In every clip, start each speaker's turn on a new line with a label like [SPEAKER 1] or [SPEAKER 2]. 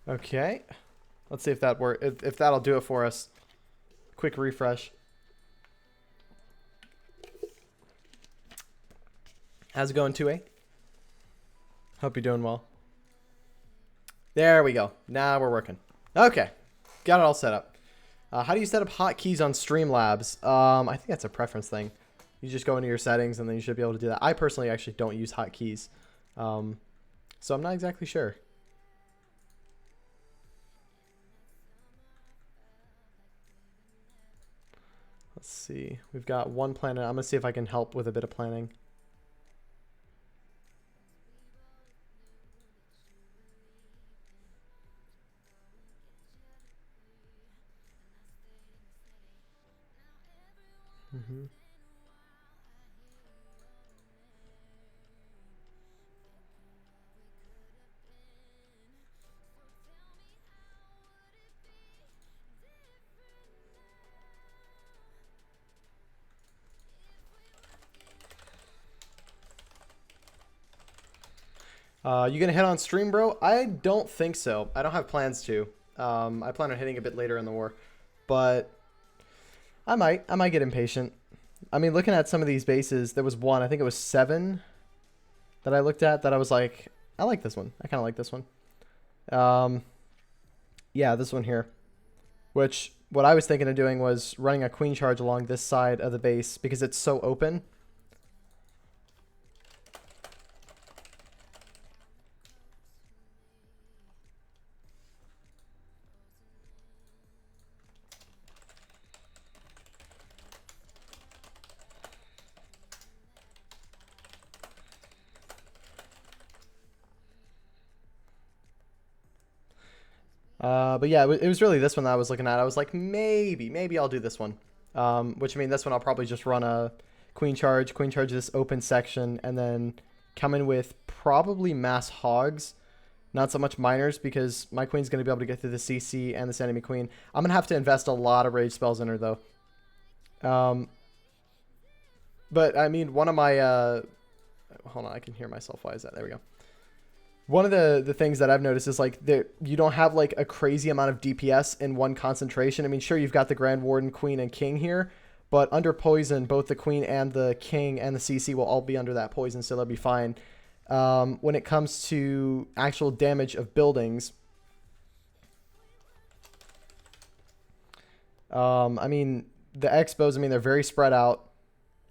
[SPEAKER 1] Okay. Let's see if that work. If that'll do it for us. Quick refresh. How's it going, 2A? Hope you're doing well. There we go. Now we're working. Okay. Got it all set up. How do you set up hotkeys on Streamlabs? I think that's a preference thing. You just go into your settings and then you should be able to do that. I personally actually don't use hotkeys. So I'm not exactly sure. Let's see. We've got one planet. I'm going to see if I can help with a bit of planning. Mm-hmm. You gonna head on stream, bro? I don't think so. I don't have plans to. I plan on hitting a bit later in the war, but I might get impatient. I mean, looking at some of these bases, there was one, I think it was 7 that I looked at that I was like, I like this one. I kind of like this one. Yeah, this one here, which what I was thinking of doing was running a queen charge along this side of the base because it's so open. But yeah, it was really this one that I was looking at. I was like, maybe I'll do this one. Which I mean, this one I'll probably just run a queen charge this open section, and then come in with probably mass hogs, not so much miners, because my queen's going to be able to get through the CC and this enemy queen. I'm going to have to invest a lot of rage spells in her, though. But I mean, one of my... hold on, I can hear myself. Why is that? There we go. One of the things that I've noticed is like you don't have like a crazy amount of DPS in one concentration. I mean, sure, you've got the Grand Warden, Queen, and King here, but under poison, both the Queen and the King and the CC will all be under that poison, so they'll be fine. When it comes to actual damage of buildings, I mean, the Expos, I mean, they're very spread out.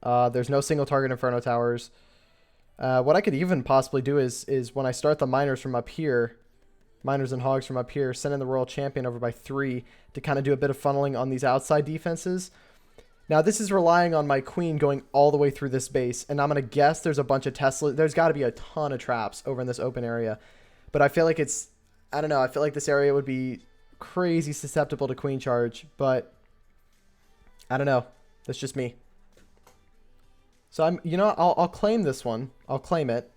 [SPEAKER 1] There's no single target Inferno Towers. What I could even possibly do is when I start the miners from up here, miners and hogs from up here, send in the Royal Champion over by 3 to kind of do a bit of funneling on these outside defenses. Now, this is relying on my queen going all the way through this base, and I'm going to guess there's a bunch of Tesla. There's got to be a ton of traps over in this open area, but I feel like it's, I don't know, I feel like this area would be crazy susceptible to queen charge, but I don't know. That's just me. So I'll claim this one. I'll claim it,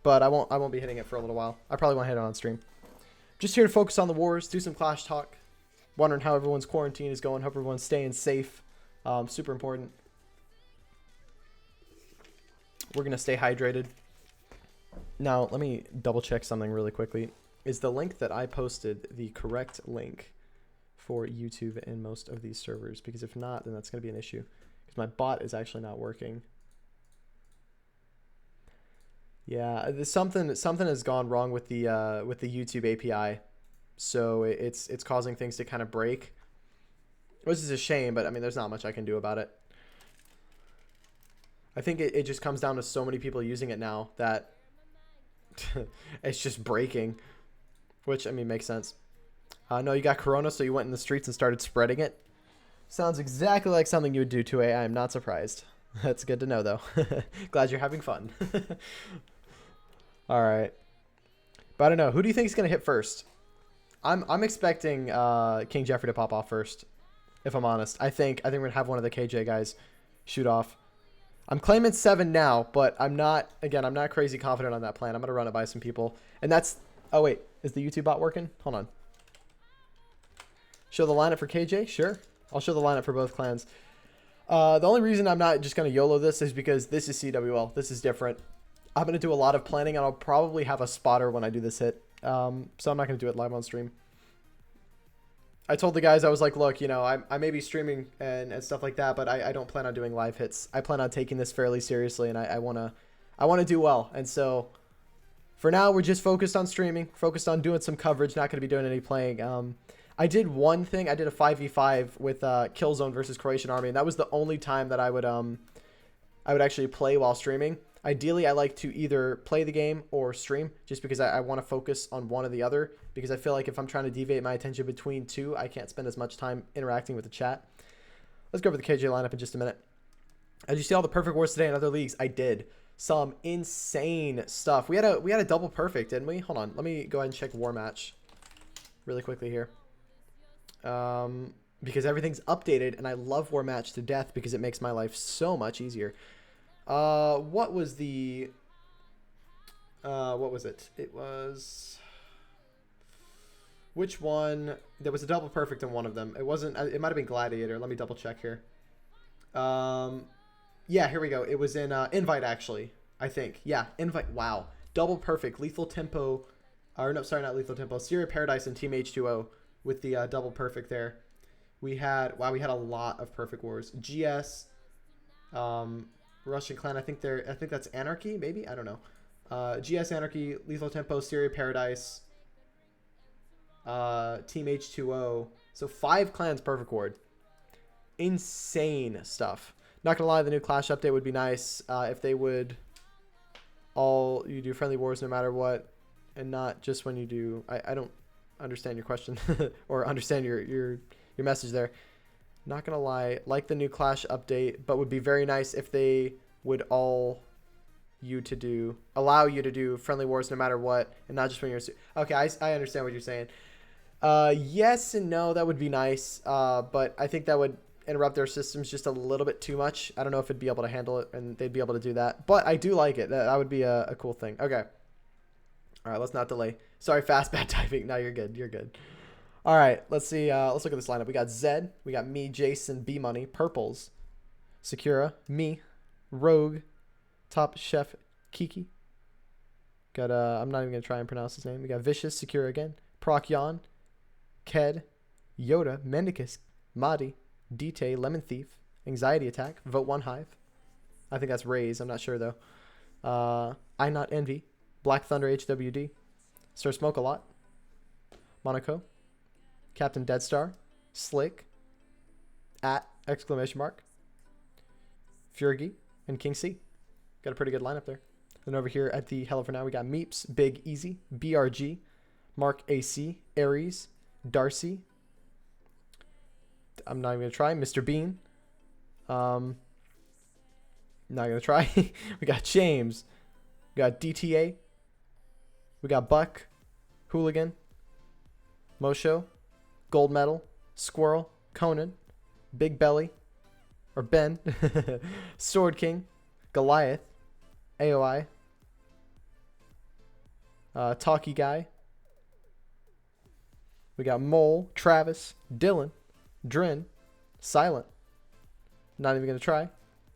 [SPEAKER 1] but I won't be hitting it for a little while. I probably won't hit it on stream. Just here to focus on the wars, do some Clash talk. Wondering how everyone's quarantine is going. Hope everyone's staying safe. Super important. We're gonna stay hydrated. Now let me double check something really quickly. Is the link that I posted the correct link for YouTube in most of these servers? Because if not, then that's gonna be an issue. Because my bot is actually not working. Yeah, something has gone wrong with the YouTube API, so it's causing things to kind of break, which is a shame. But I mean, there's not much I can do about it. I think it just comes down to so many people using it now that it's just breaking, which I mean makes sense. No, you got Corona, so you went in the streets and started spreading it. Sounds exactly like something you would do to I am not surprised. That's good to know, though. Glad you're having fun. All right. But I don't know. Who do you think is going to hit first? I'm expecting King Jeffrey to pop off first, if I'm honest. I think we're going to have one of the KJ guys shoot off. I'm claiming 7 now, but I'm not crazy confident on that plan. I'm going to run it by some people. And that's... Oh, wait. Is the YouTube bot working? Hold on. Show the lineup for KJ? Sure. I'll show the lineup for both clans. The only reason I'm not just going to YOLO this is because this is CWL. This is different. I'm going to do a lot of planning, and I'll probably have a spotter when I do this hit. So I'm not going to do it live on stream. I told the guys, I was like, look, you know, I may be streaming and stuff like that, but I don't plan on doing live hits. I plan on taking this fairly seriously, and I want to do well. And so for now, we're just focused on streaming, focused on doing some coverage, not going to be doing any playing. I did one thing. I did a 5v5 with Killzone versus Croatian Army, and that was the only time that I would actually play while streaming. Ideally, I like to either play the game or stream, just because I want to focus on one or the other, because I feel like if I'm trying to deviate my attention between two, I can't spend as much time interacting with the chat. Let's go over the KJ lineup in just a minute. Did you see all the perfect wars today in other leagues? I did. Some insane stuff. We had a double perfect, didn't we? Hold on. Let me go ahead and check war match really quickly here. Because everything's updated, and I love war match to death because it makes my life so much easier. What was the, what was it? It was, which one? There was a double perfect in one of them. It wasn't, it might have been Gladiator. Let me double check here. Yeah, here we go. It was in, Invite, actually, I think. Yeah, Invite. Wow. Double perfect. Lethal Tempo, or no, sorry, not Lethal Tempo. Syria Paradise and Team H2O with the, double perfect there. We had, wow, we had a lot of perfect wars. GS, Russian Clan, I think that's Anarchy, maybe? I don't know. GS Anarchy, Lethal Tempo, Syria Paradise, Team H2O. So 5 clans perfect ward. Insane stuff. Not gonna lie, the new Clash update would be nice if they would you do friendly wars no matter what, and not just when you do. I don't understand your question or understand your message there. Not gonna lie, like the new Clash update, but would be very nice if they would allow you to do friendly wars no matter what, and not just when you're. Okay, I understand what you're saying. Yes and no, that would be nice. But I think that would interrupt their systems just a little bit too much. I don't know if it'd be able to handle it, and they'd be able to do that. But I do like it. That would be a cool thing. Okay. All right, let's not delay. Sorry, fast bad typing. No, you're good. You're good. All right, let's see. Let's look at this lineup. We got Zed. We got me, Jason, B Money, Purples, Sakura, me, Rogue, Top Chef, Kiki. Got I'm not even gonna try and pronounce his name. We got Vicious, Sakura again, Procyon, Ked, Yoda, Mendicus, Madi, Dite, Lemon Thief, Anxiety Attack, Vote 1 Hive. I think that's Raze. I'm not sure though. I Not Envy, Black Thunder, HWD, Stir Smoke a Lot, Monaco, Captain Deadstar, Slick, at exclamation mark, Furgy, and King C. Got a pretty good lineup there. Then over here at the Hello4Now, we got Meeps, Big Easy, BRG, Mark AC, Aries, Darcy. I'm not even going to try. Mr. Bean. Not going to try. We got James. We got DTA. We got Buck, Hooligan, Mosho, Gold Medal, Squirrel, Conan, Big Belly, or Ben, Sword King, Goliath, AOI, Talkie Guy. We got Mole, Travis, Dylan, Drin, Silent. Not even going to try.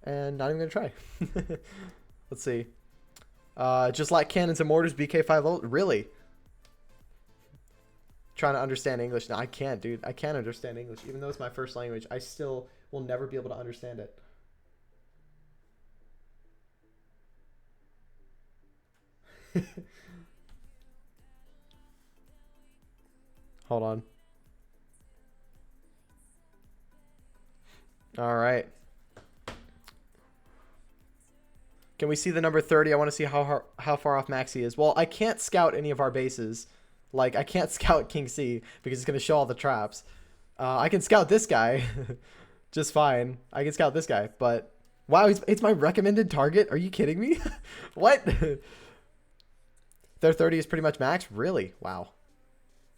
[SPEAKER 1] And not even going to try. Let's see. Just like Cannons and Mortars, BK50. Really? Trying to understand English. No, I can't, dude. I can't understand English. Even though it's my first language, I still will never be able to understand it. Hold on. All right. Can we see the number 30? I want to see how far off Maxi is. Well, I can't scout any of our bases. Like, I can't scout King C because it's going to show all the traps. I can scout this guy just fine. I can scout this guy, but wow, it's my recommended target. Are you kidding me? What? Their 30 is pretty much max? Really? Wow.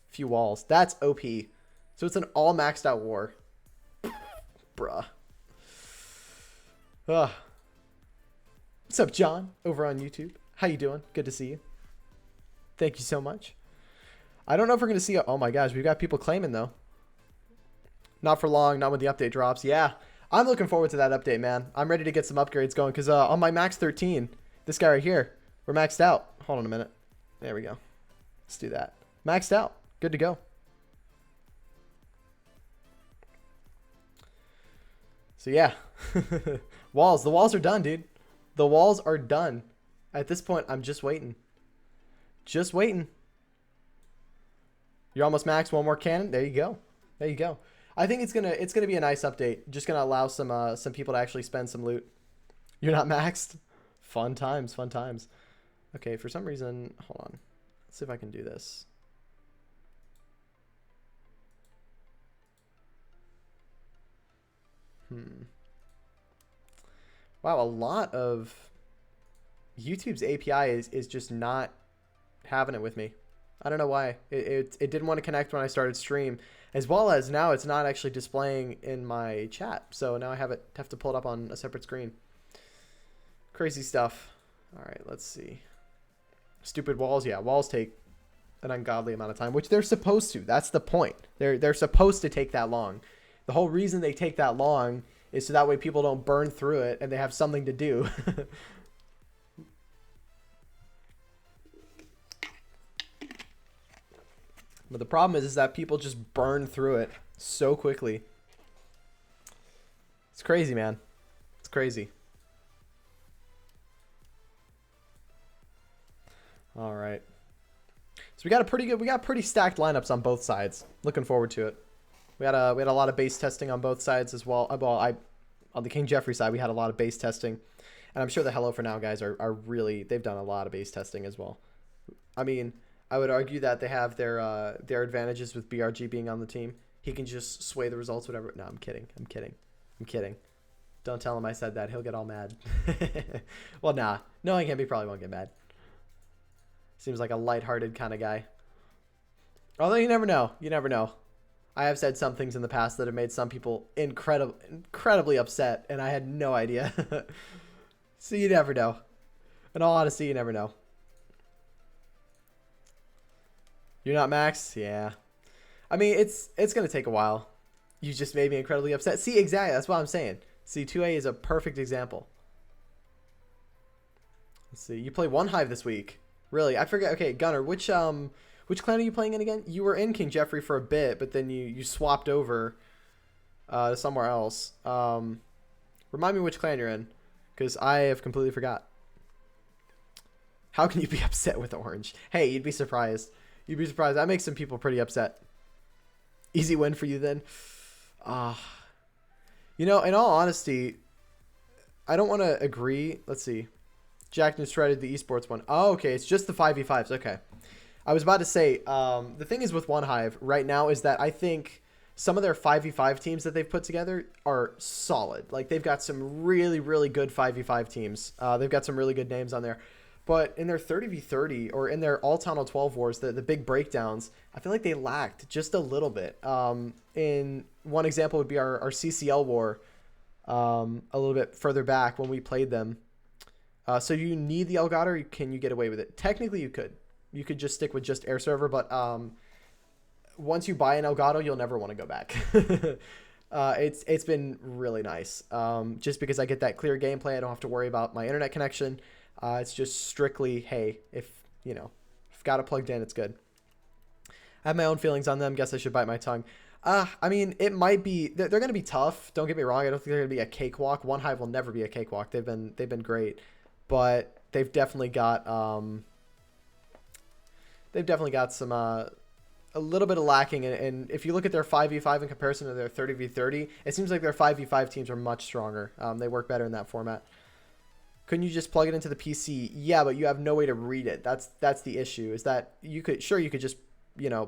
[SPEAKER 1] Few walls. That's OP. So it's an all maxed out war. Bruh. Ugh. What's up, John? Over on YouTube. How you doing? Good to see you. Thank you so much. I don't know if we're going to see... Oh my gosh, we've got people claiming though. Not for long, not when the update drops. Yeah, I'm looking forward to that update, man. I'm ready to get some upgrades going because on my max 13, this guy right here, we're maxed out. Hold on a minute. There we go. Let's do that. Maxed out. Good to go. So yeah. Walls. The walls are done, dude. The walls are done. At this point, I'm just waiting. Just waiting. You're almost maxed. One more cannon. There you go. There you go. I think it's gonna be a nice update. Just gonna allow some people to actually spend some loot. You're not maxed? Fun times, fun times. Okay, for some reason, hold on. Let's see if I can do this. Wow, a lot of YouTube's API is just not having it with me. I don't know why. It didn't want to connect when I started stream, as well as now it's not actually displaying in my chat. So now I have to pull it up on a separate screen. Crazy stuff. All right, let's see. Stupid walls. Yeah, walls take an ungodly amount of time, which they're supposed to. That's the point. They're supposed to take that long. The whole reason they take that long is so that way people don't burn through it and they have something to do. But the problem is that people just burn through it so quickly. It's crazy, man. It's crazy. All right. So we got pretty stacked lineups on both sides. Looking forward to it. We had a lot of base testing on both sides as well. On the King Jeffrey side, we had a lot of base testing, and I'm sure the Hello4Now guys are really, they've done a lot of base testing as well. I mean, I would argue that they have their advantages with BRG being on the team. He can just sway the results, whatever. No, I'm kidding. I'm kidding. I'm kidding. Don't tell him I said that. He'll get all mad. Well, nah. Knowing him, he probably won't get mad. Seems like a lighthearted kind of guy. Although you never know. You never know. I have said some things in the past that have made some people incredibly upset, and I had no idea. So you never know. In all honesty, you never know. You're not max? Yeah. I mean, it's going to take a while. You just made me incredibly upset. See, exactly. That's what I'm saying. See, 2A is a perfect example. Let's see. You play One Hive this week. Really? I forget. Okay, Gunner, which clan are you playing in again? You were in King Jeffrey for a bit, but then you swapped over to somewhere else. Remind me which clan you're in, because I have completely forgot. How can you be upset with orange? Hey, you'd be surprised. You'd be surprised. That makes some people pretty upset. Easy win for you then. You know, in all honesty, I don't want to agree. Let's see. Jack just shredded the esports one. Oh, okay. It's just the 5v5s. Okay. I was about to say, the thing is with One Hive right now is that I think some of their 5v5 teams that they've put together are solid. Like, they've got some really, really good 5v5 teams. They've got some really good names on there. But in their 30v30 or in their all Town Hall 12 wars, the big breakdowns, I feel like they lacked just a little bit. In one example would be our CCL war a little bit further back when we played them. So you need the Elgato, or can you get away with it? Technically, you could. You could just stick with just air server, but once you buy an Elgato, you'll never want to go back. It's been really nice. Just because I get that clear gameplay, I don't have to worry about my internet connection. It's just strictly, hey, if got it plugged in, it's good. I have my own feelings on them. Guess I should bite my tongue. I mean, it might be they're going to be tough. Don't get me wrong. I don't think they're going to be a cakewalk. One Hive will never be a cakewalk. They've been great, but they've definitely got some a little bit of lacking. And if you look at their 5v5 in comparison to their 30v30, it seems like their 5v5 teams are much stronger. They work better in that format. Couldn't you just plug it into the PC? Yeah, but you have no way to read it. That's the issue. Is that you could just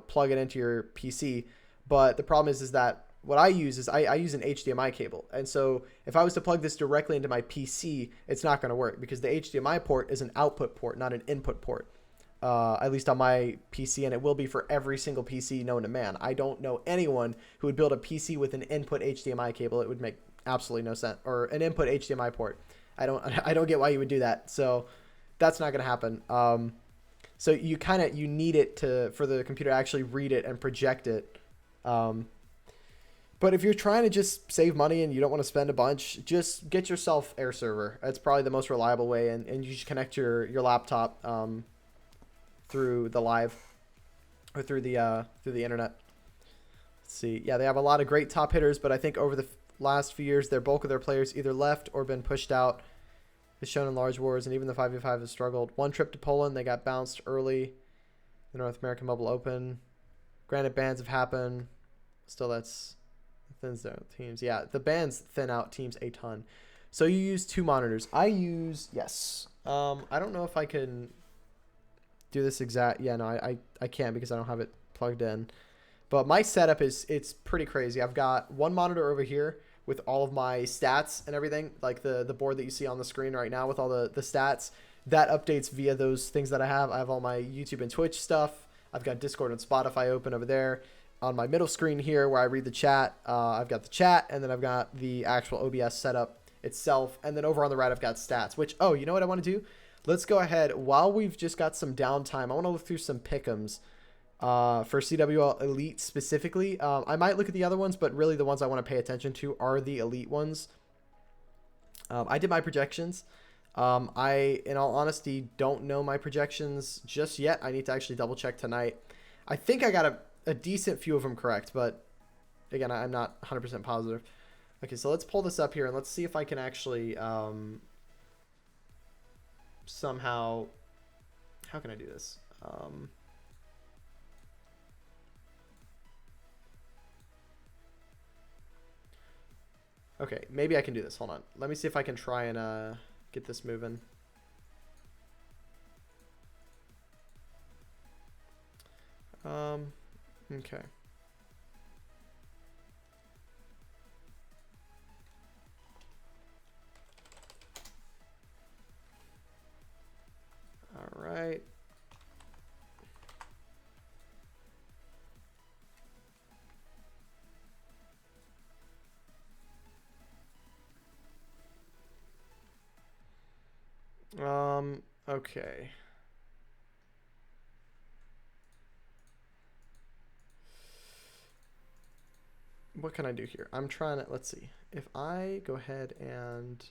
[SPEAKER 1] plug it into your PC, but the problem is that what I use is I use an HDMI cable, and so if I was to plug this directly into my PC, it's not going to work because the HDMI port is an output port, not an input port. At least on my PC, and it will be for every single PC known to man. I don't know anyone who would build a PC with an input HDMI cable. It would make absolutely no sense, or an input HDMI port. I don't get why you would do that. So that's not going to happen. So you need it for the computer to actually read it and project it. But if you're trying to just save money and you don't want to spend a bunch, just get yourself air server. It's probably the most reliable way, and you just connect your laptop through the live. or through the internet. Let's see. Yeah, they have a lot of great top hitters, but I think over the last few years, their bulk of their players either left or been pushed out, is shown in large wars, and even the 5v5 has struggled. One trip to Poland, they got bounced early. The North American Bubble Open. Granted, bans have happened. Still, that's thins out teams. Yeah, the bans thin out teams a ton. So you use 2 monitors. I use, yes. I don't know if I can do this exact. Yeah, no, I can't because I don't have it plugged in. But my setup it's pretty crazy. I've got 1 monitor over here with all of my stats and everything, like the board that you see on the screen right now with all the stats. That updates via those things that I have. I have all my YouTube and Twitch stuff. I've got Discord and Spotify open over there. On my middle screen here where I read the chat, I've got the chat, and then I've got the actual OBS setup itself. And then over on the right, I've got stats, which, oh, you know what I want to do? Let's go ahead. While we've just got some downtime, I want to look through some pick'ems for CWL Elite specifically. I might look at the other ones, but really the ones I want to pay attention to are the Elite ones. I did my projections. I, in all honesty, don't know my projections just yet. I need to actually double check tonight. I think I got a decent few of them correct, but again, I'm not 100% positive. Okay, so let's pull this up here and let's see if I can actually somehow, how can I do this? Okay, maybe I can do this. Hold on. Let me see if I can try and get this moving. Okay. All right. Okay. What can I do here? I'm trying to, let's see. If I go ahead and,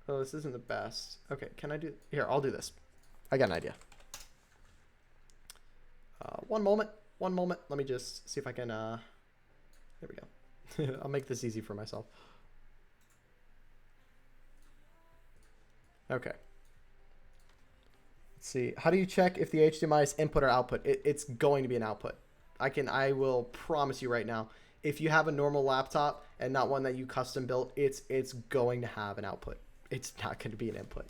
[SPEAKER 1] oh, this isn't the best. Okay, can I do, here, I'll do this. I got an idea. One moment. Let me just see if I can, there we go. I'll make this easy for myself. Okay. Let's see. How do you check if the HDMI is input or output? It's going to be an output. I will promise you right now, if you have a normal laptop and not one that you custom built, it's going to have an output. It's not going to be an input.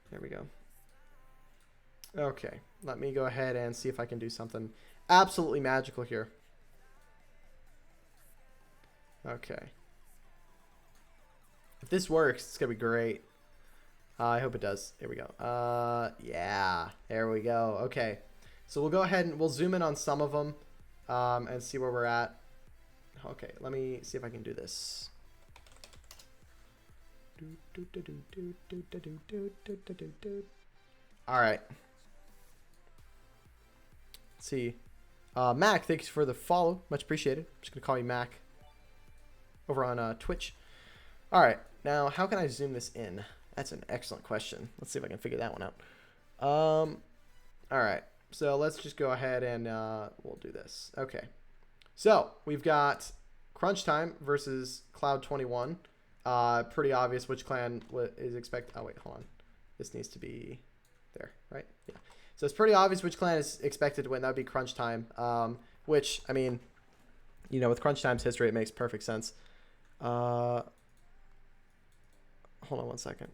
[SPEAKER 1] There we go. Okay, let me go ahead and see if I can do something absolutely magical here. Okay. If this works, it's going to be great. I hope it does. Here we go. Yeah, there we go. Okay. So we'll go ahead and we'll zoom in on some of them and see where we're at. Okay, let me see if I can do this. All right. Let's see. Mac, thanks for the follow. Much appreciated. I'm just going to call you Mac over on Twitch. All right. Now, how can I zoom this in? That's an excellent question. Let's see if I can figure that one out. All right. So let's just go ahead and we'll do this. Okay. So we've got Crunch Time versus Cloud21. Pretty obvious which clan is expected. Oh, wait, hold on. This needs to be there, right? Yeah. So it's pretty obvious which clan is expected to win. That would be Crunch Time, which, I mean, you know, with Crunch Time's history, it makes perfect sense. Hold on one second.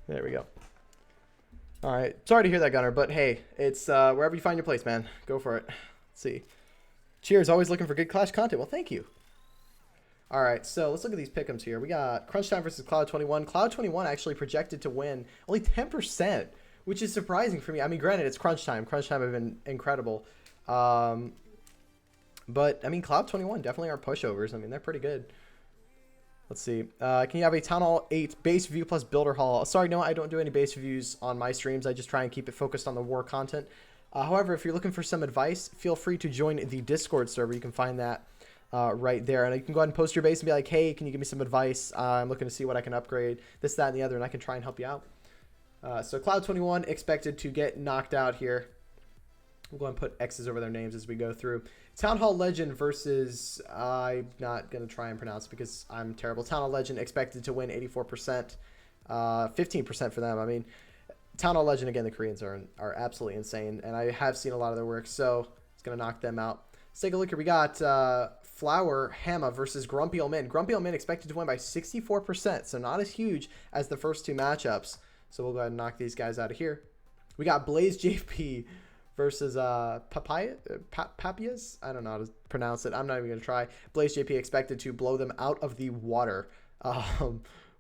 [SPEAKER 1] There we go. All right. Sorry to hear that, Gunner, but hey, it's wherever you find your place, man. Go for it. Let's see. Cheers. Always looking for good Clash content. Well, thank you. All right, so let's look at these pick'ems here. We got Crunch Time versus Cloud21. Cloud21 actually projected to win only 10%, which is surprising for me. I mean, granted, it's Crunch Time. Crunch Time have been incredible. But, I mean, Cloud21 definitely are pushovers. I mean, they're pretty good. Let's see. Can you have a Town Hall 8 base review plus Builder Hall? Sorry, no, I don't do any base reviews on my streams. I just try and keep it focused on the war content. However, if you're looking for some advice, feel free to join the Discord server. You can find that right there. And you can go ahead and post your base and be like, hey, can you give me some advice? I'm looking to see what I can upgrade, this, that, and the other, and I can try and help you out. So Cloud21 expected to get knocked out here. We'll go ahead and put X's over their names as we go through. Town Hall Legend versus, I'm not going to try and pronounce it because I'm terrible. Town Hall Legend expected to win 84%, 15% for them. I mean, Town Hall Legend, again, the Koreans are absolutely insane, and I have seen a lot of their work, so it's going to knock them out. Let's take a look here. We got Flower Hama versus Grumpy Old Min. Grumpy Old Min expected to win by 64%, so not as huge as the first two matchups. So we'll go ahead and knock these guys out of here. We got Blaze JP versus Papias. I don't know how to pronounce it. I'm not even going to try. Blaze JP expected to blow them out of the water,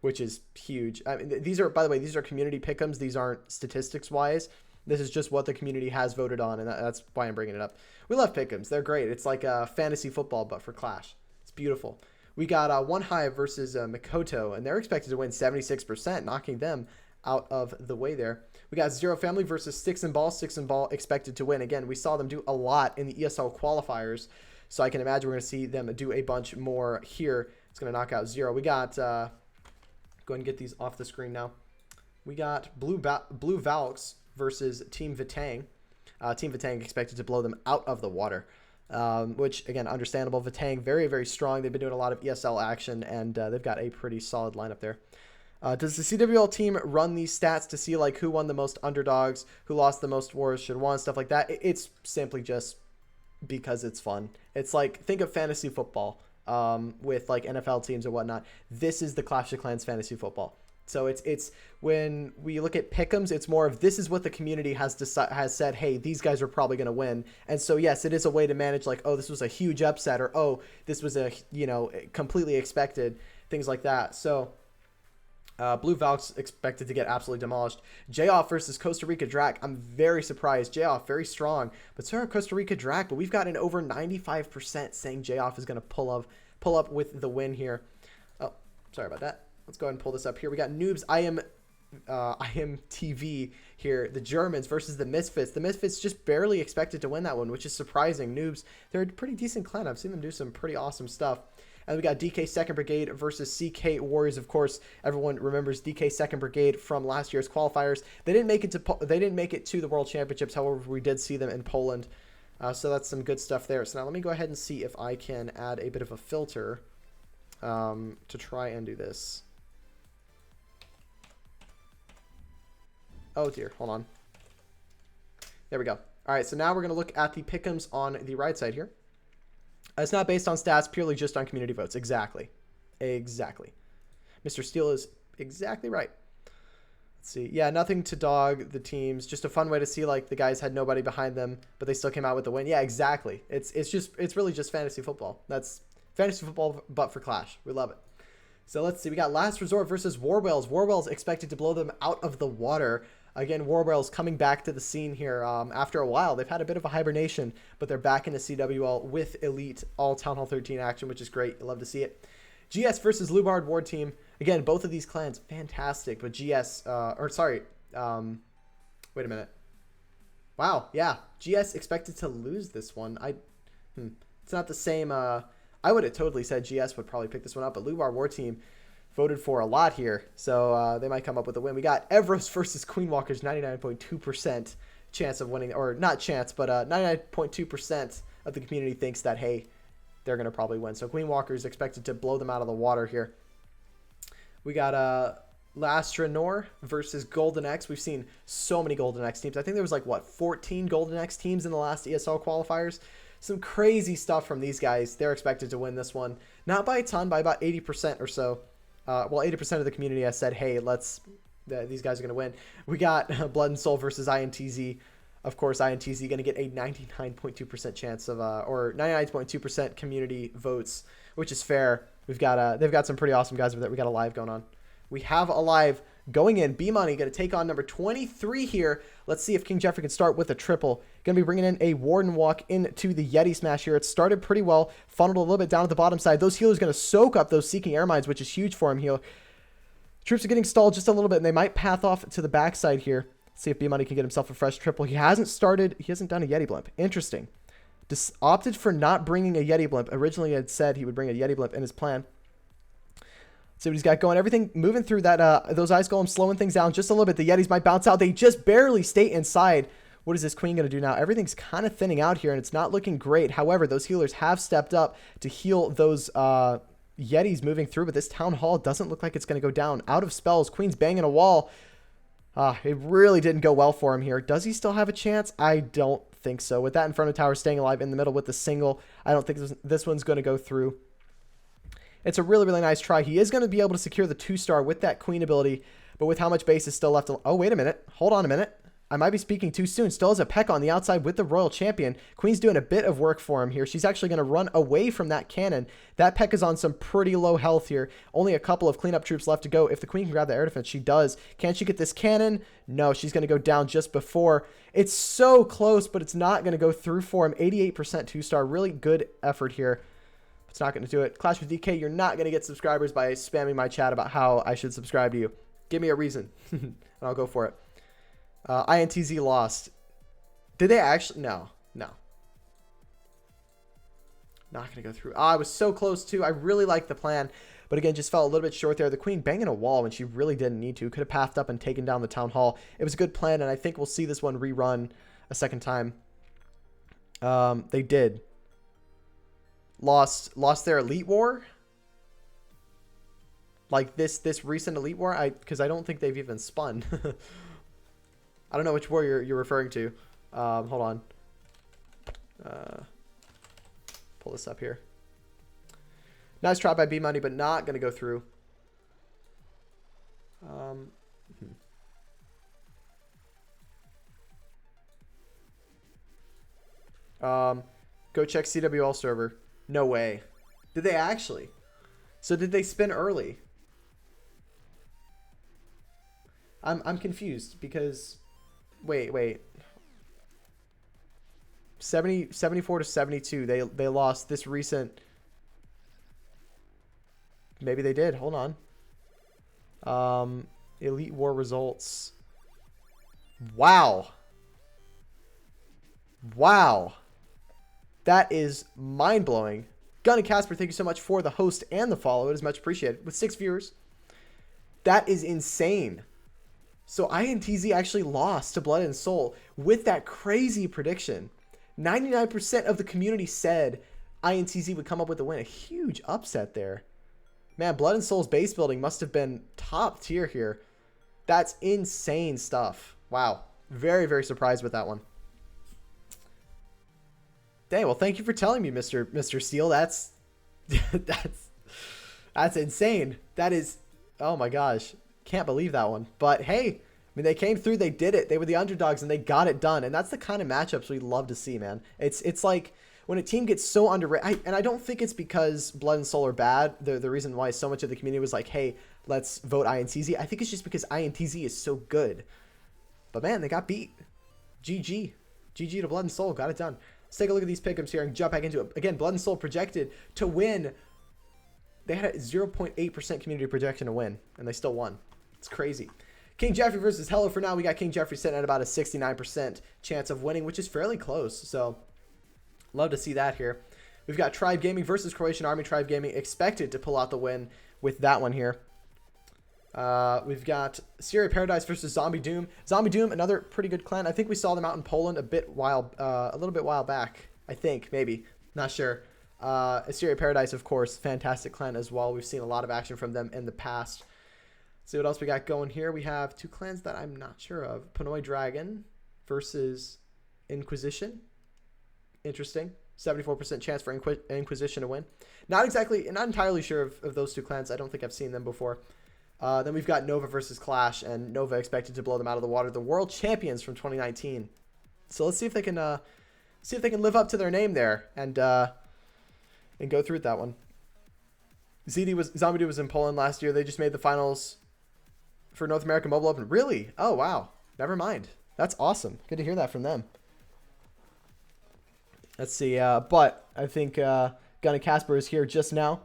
[SPEAKER 1] which is huge. I mean, these are, by the way, these are community pick'ems. These aren't statistics-wise. This is just what the community has voted on, and that's why I'm bringing it up. We love pick'ems. They're great. It's like fantasy football, but for Clash. It's beautiful. We got One Hive versus Mikoto, and they're expected to win 76%, knocking them out of the way there. We got Zero Family versus Sticks and Ball. Sticks and Ball expected to win. Again, we saw them do a lot in the ESL qualifiers, so I can imagine we're going to see them do a bunch more here. It's going to knock out Zero. We got, go ahead and get these off the screen now. We got Blue Valks versus Team Vitang. Team Vitang expected to blow them out of the water, which, again, understandable. Vitang, very, very strong. They've been doing a lot of ESL action, and they've got a pretty solid lineup there. Does the CWL team run these stats to see like who won the most underdogs, who lost the most wars, should won, stuff like that? It's simply just because it's fun. It's like, think of fantasy football with like NFL teams or whatnot. This is the Clash of Clans fantasy football. So it's when we look at pick'ems, it's more of this is what the community has said, hey, these guys are probably going to win. And so, yes, it is a way to manage like, oh, this was a huge upset, or, oh, this was a, you know, completely expected, things like that. So Blue Valks expected to get absolutely demolished. J-Off versus Costa Rica Drac. I'm very surprised. J-Off, very strong. But so are Costa Rica Drac. But we've got an over 95% saying J-Off is going to pull up with the win here. Oh, sorry about that. Let's go ahead and pull this up here. We got Noobs. I am TV here. The Germans versus the Misfits. The Misfits just barely expected to win that one, which is surprising. Noobs, they're a pretty decent clan. I've seen them do some pretty awesome stuff. And we got DK 2nd Brigade versus CK Warriors. Of course, everyone remembers DK 2nd Brigade from last year's qualifiers. They didn't make it to the World Championships. However, we did see them in Poland. So that's some good stuff there. So now let me go ahead and see if I can add a bit of a filter to try and do this. Oh dear, hold on. There we go. All right, so now we're going to look at the pick'ems on the right side here. It's not based on stats, purely just on community votes. Exactly. Exactly. Mr. Steele is exactly right. Let's see. Yeah, nothing to dog the teams. Just a fun way to see, like, the guys had nobody behind them, but they still came out with the win. Yeah, exactly. It's really just fantasy football. That's fantasy football, but for Clash. We love it. So let's see. We got Last Resort versus War Whales. War Whales expected to blow them out of the water. Again, War Whales coming back to the scene here after a while. They've had a bit of a hibernation, but they're back into CWL with elite all Town Hall 13 action, which is great. I love to see it. GS versus Lubard Ward Team. Again, both of these clans, fantastic. But GS, wait a minute. Wow, yeah. GS expected to lose this one. It's not the same. I would have totally said GS would probably pick this one up, but Lubard Ward Team voted for a lot here, so they might come up with a win. We got Evros versus Queenwalkers, 99.2% chance of winning, or not chance, but 99.2% of the community thinks that, hey, they're going to probably win. So Queenwalkers expected to blow them out of the water here. We got Lastranor versus Golden X. We've seen so many Golden X teams. I think there was like, what, 14 Golden X teams in the last ESL qualifiers? Some crazy stuff from these guys. They're expected to win this one. Not by a ton, by about 80% or so. Well, 80% of the community has said, hey, these guys are going to win. We got Blood and Soul versus INTZ. Of course, INTZ going to get a 99.2% chance of, or 99.2% community votes, which is fair. We've got they've got some pretty awesome guys over there. We got a live going on. We have a live going in. B Money going to take on number 23 here. Let's see if King Jeffrey can start with a triple. Going to be bringing in a Warden Walk into the Yeti Smash here. It started pretty well, funneled a little bit down at the bottom side. Those healers going to soak up those Seeking Air Mines, which is huge for him here. Troops are getting stalled just a little bit, and they might path off to the backside here. See if B Money can get himself a fresh triple. He hasn't done a Yeti Blimp. Interesting. Just opted for not bringing a Yeti Blimp. Originally, he had said he would bring a Yeti Blimp in his plan. See what he's got going. Everything moving through that those ice golems, slowing things down just a little bit. The Yetis might bounce out. They just barely stay inside. What is this Queen going to do now? Everything's kind of thinning out here, and it's not looking great. However, those healers have stepped up to heal those Yetis moving through, but this Town Hall doesn't look like it's going to go down. Out of spells. Queen's banging a wall. It really didn't go well for him here. Does he still have a chance? I don't think so. With that Inferno Tower staying alive in the middle with the single, I don't think this one's going to go through. It's a really, really nice try. He is going to be able to secure the 2-star with that Queen ability, but with how much base is still left. Oh, wait a minute. Hold on a minute. I might be speaking too soon. Still has a Peck on the outside with the Royal Champion. Queen's doing a bit of work for him here. She's actually going to run away from that cannon. That Peck is on some pretty low health here. Only a couple of cleanup troops left to go. If the Queen can grab the air defense, she does. Can she get this cannon? No, she's going to go down just before. It's so close, but it's not going to go through for him. 88% 2-star. Really good effort here. It's not going to do it. Clash with DK, you're not going to get subscribers by spamming my chat about how I should subscribe to you. Give me a reason, and I'll go for it. INTZ lost. Did they actually? No. Not going to go through. I was so close, too. I really liked the plan, but again, just fell a little bit short there. The Queen banging a wall when she really didn't need to. Could have pathed up and taken down the Town Hall. It was a good plan, and I think we'll see this one rerun a second time. They did. Lost their Elite War, like this recent Elite War. Because I don't think they've even spun. I don't know which war you're referring to. Hold on. Pull this up here. Nice try by B Money, but not gonna go through. Go check CWL server. No way. Did they actually? So did they spin early? I'm confused because wait. 74 to 72. They lost this recent. Maybe they did. Hold on. Elite War results. Wow. That is mind-blowing. Gun and Casper, thank you so much for the host and the follow. It is much appreciated. With 6 viewers. That is insane. So INTZ actually lost to Blood and Soul with that crazy prediction. 99% of the community said INTZ would come up with the win. A huge upset there. Man, Blood and Soul's base building must have been top tier here. That's insane stuff. Wow. Very, very surprised with that one. Dang, well, thank you for telling me, Mr. Steele. That's insane. That is, oh my gosh. Can't believe that one. But hey, I mean, they came through, they did it. They were the underdogs and they got it done. And that's the kind of matchups we love to see, man. It's like when a team gets so underrated, and I don't think it's because Blood and Soul are bad. The reason why so much of the community was like, hey, let's vote INTZ. I think it's just because INTZ is so good. But man, they got beat. GG to Blood and Soul. Got it done. Let's take a look at these pick'ems here and jump back into it. Again, Blood and Soul projected to win. They had a 0.8% community projection to win, and they still won. It's crazy. King Jeffrey versus Hello4Now. We got King Jeffrey sitting at about a 69% chance of winning, which is fairly close. So, love to see that here. We've got Tribe Gaming versus Croatian Army. Tribe Gaming expected to pull out the win with that one here. We've got Syria Paradise versus Zombie Doom. Zombie Doom, another pretty good clan. I think we saw them out in Poland a little bit while back. I think, maybe. Not sure. Syria Paradise, of course, fantastic clan as well. We've seen a lot of action from them in the past. See what else we got going here. We have two clans that I'm not sure of. Panoy Dragon versus Inquisition. Interesting. 74% chance for Inquisition to win. Not entirely sure of those two clans. I don't think I've seen them before. Then we've got Nova versus Clash, and Nova expected to blow them out of the water. The world champions from 2019. So let's see if they can live up to their name there and go through with that one. Zombie Dude was in Poland last year. They just made the finals for North American Mobile Open. Really? Oh wow. Never mind. That's awesome. Good to hear that from them. Let's see. But I think Gun and Casper is here just now.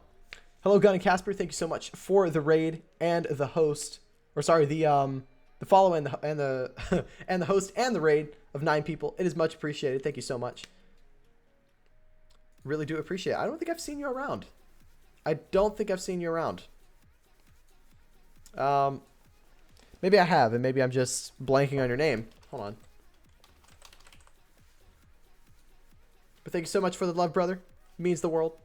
[SPEAKER 1] Hello, Gun and Casper. Thank you so much for the raid and the host, or sorry, the follow and the and the host and the raid of 9 people. It is much appreciated. Thank you so much. Really do appreciate it. I don't think I've seen you around. I don't think I've seen you around. Maybe I have, and maybe I'm just blanking on your name. Hold on. But thank you so much for the love, brother. It means the world.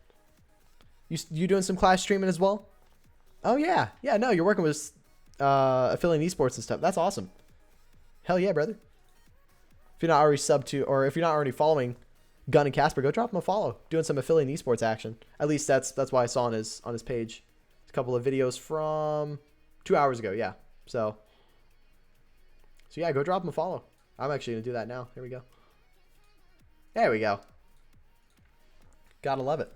[SPEAKER 1] You doing some Clash streaming as well? Oh yeah, yeah. No, you're working with affiliate esports and stuff. That's awesome. Hell yeah, brother. If you're not already subbed to, or if you're not already following Gun and Casper, go drop him a follow. Doing some affiliate esports action. At least that's why I saw on his page. A couple of videos from 2 hours ago. Yeah. So yeah, go drop him a follow. I'm actually gonna do that now. Here we go. There we go. Gotta love it.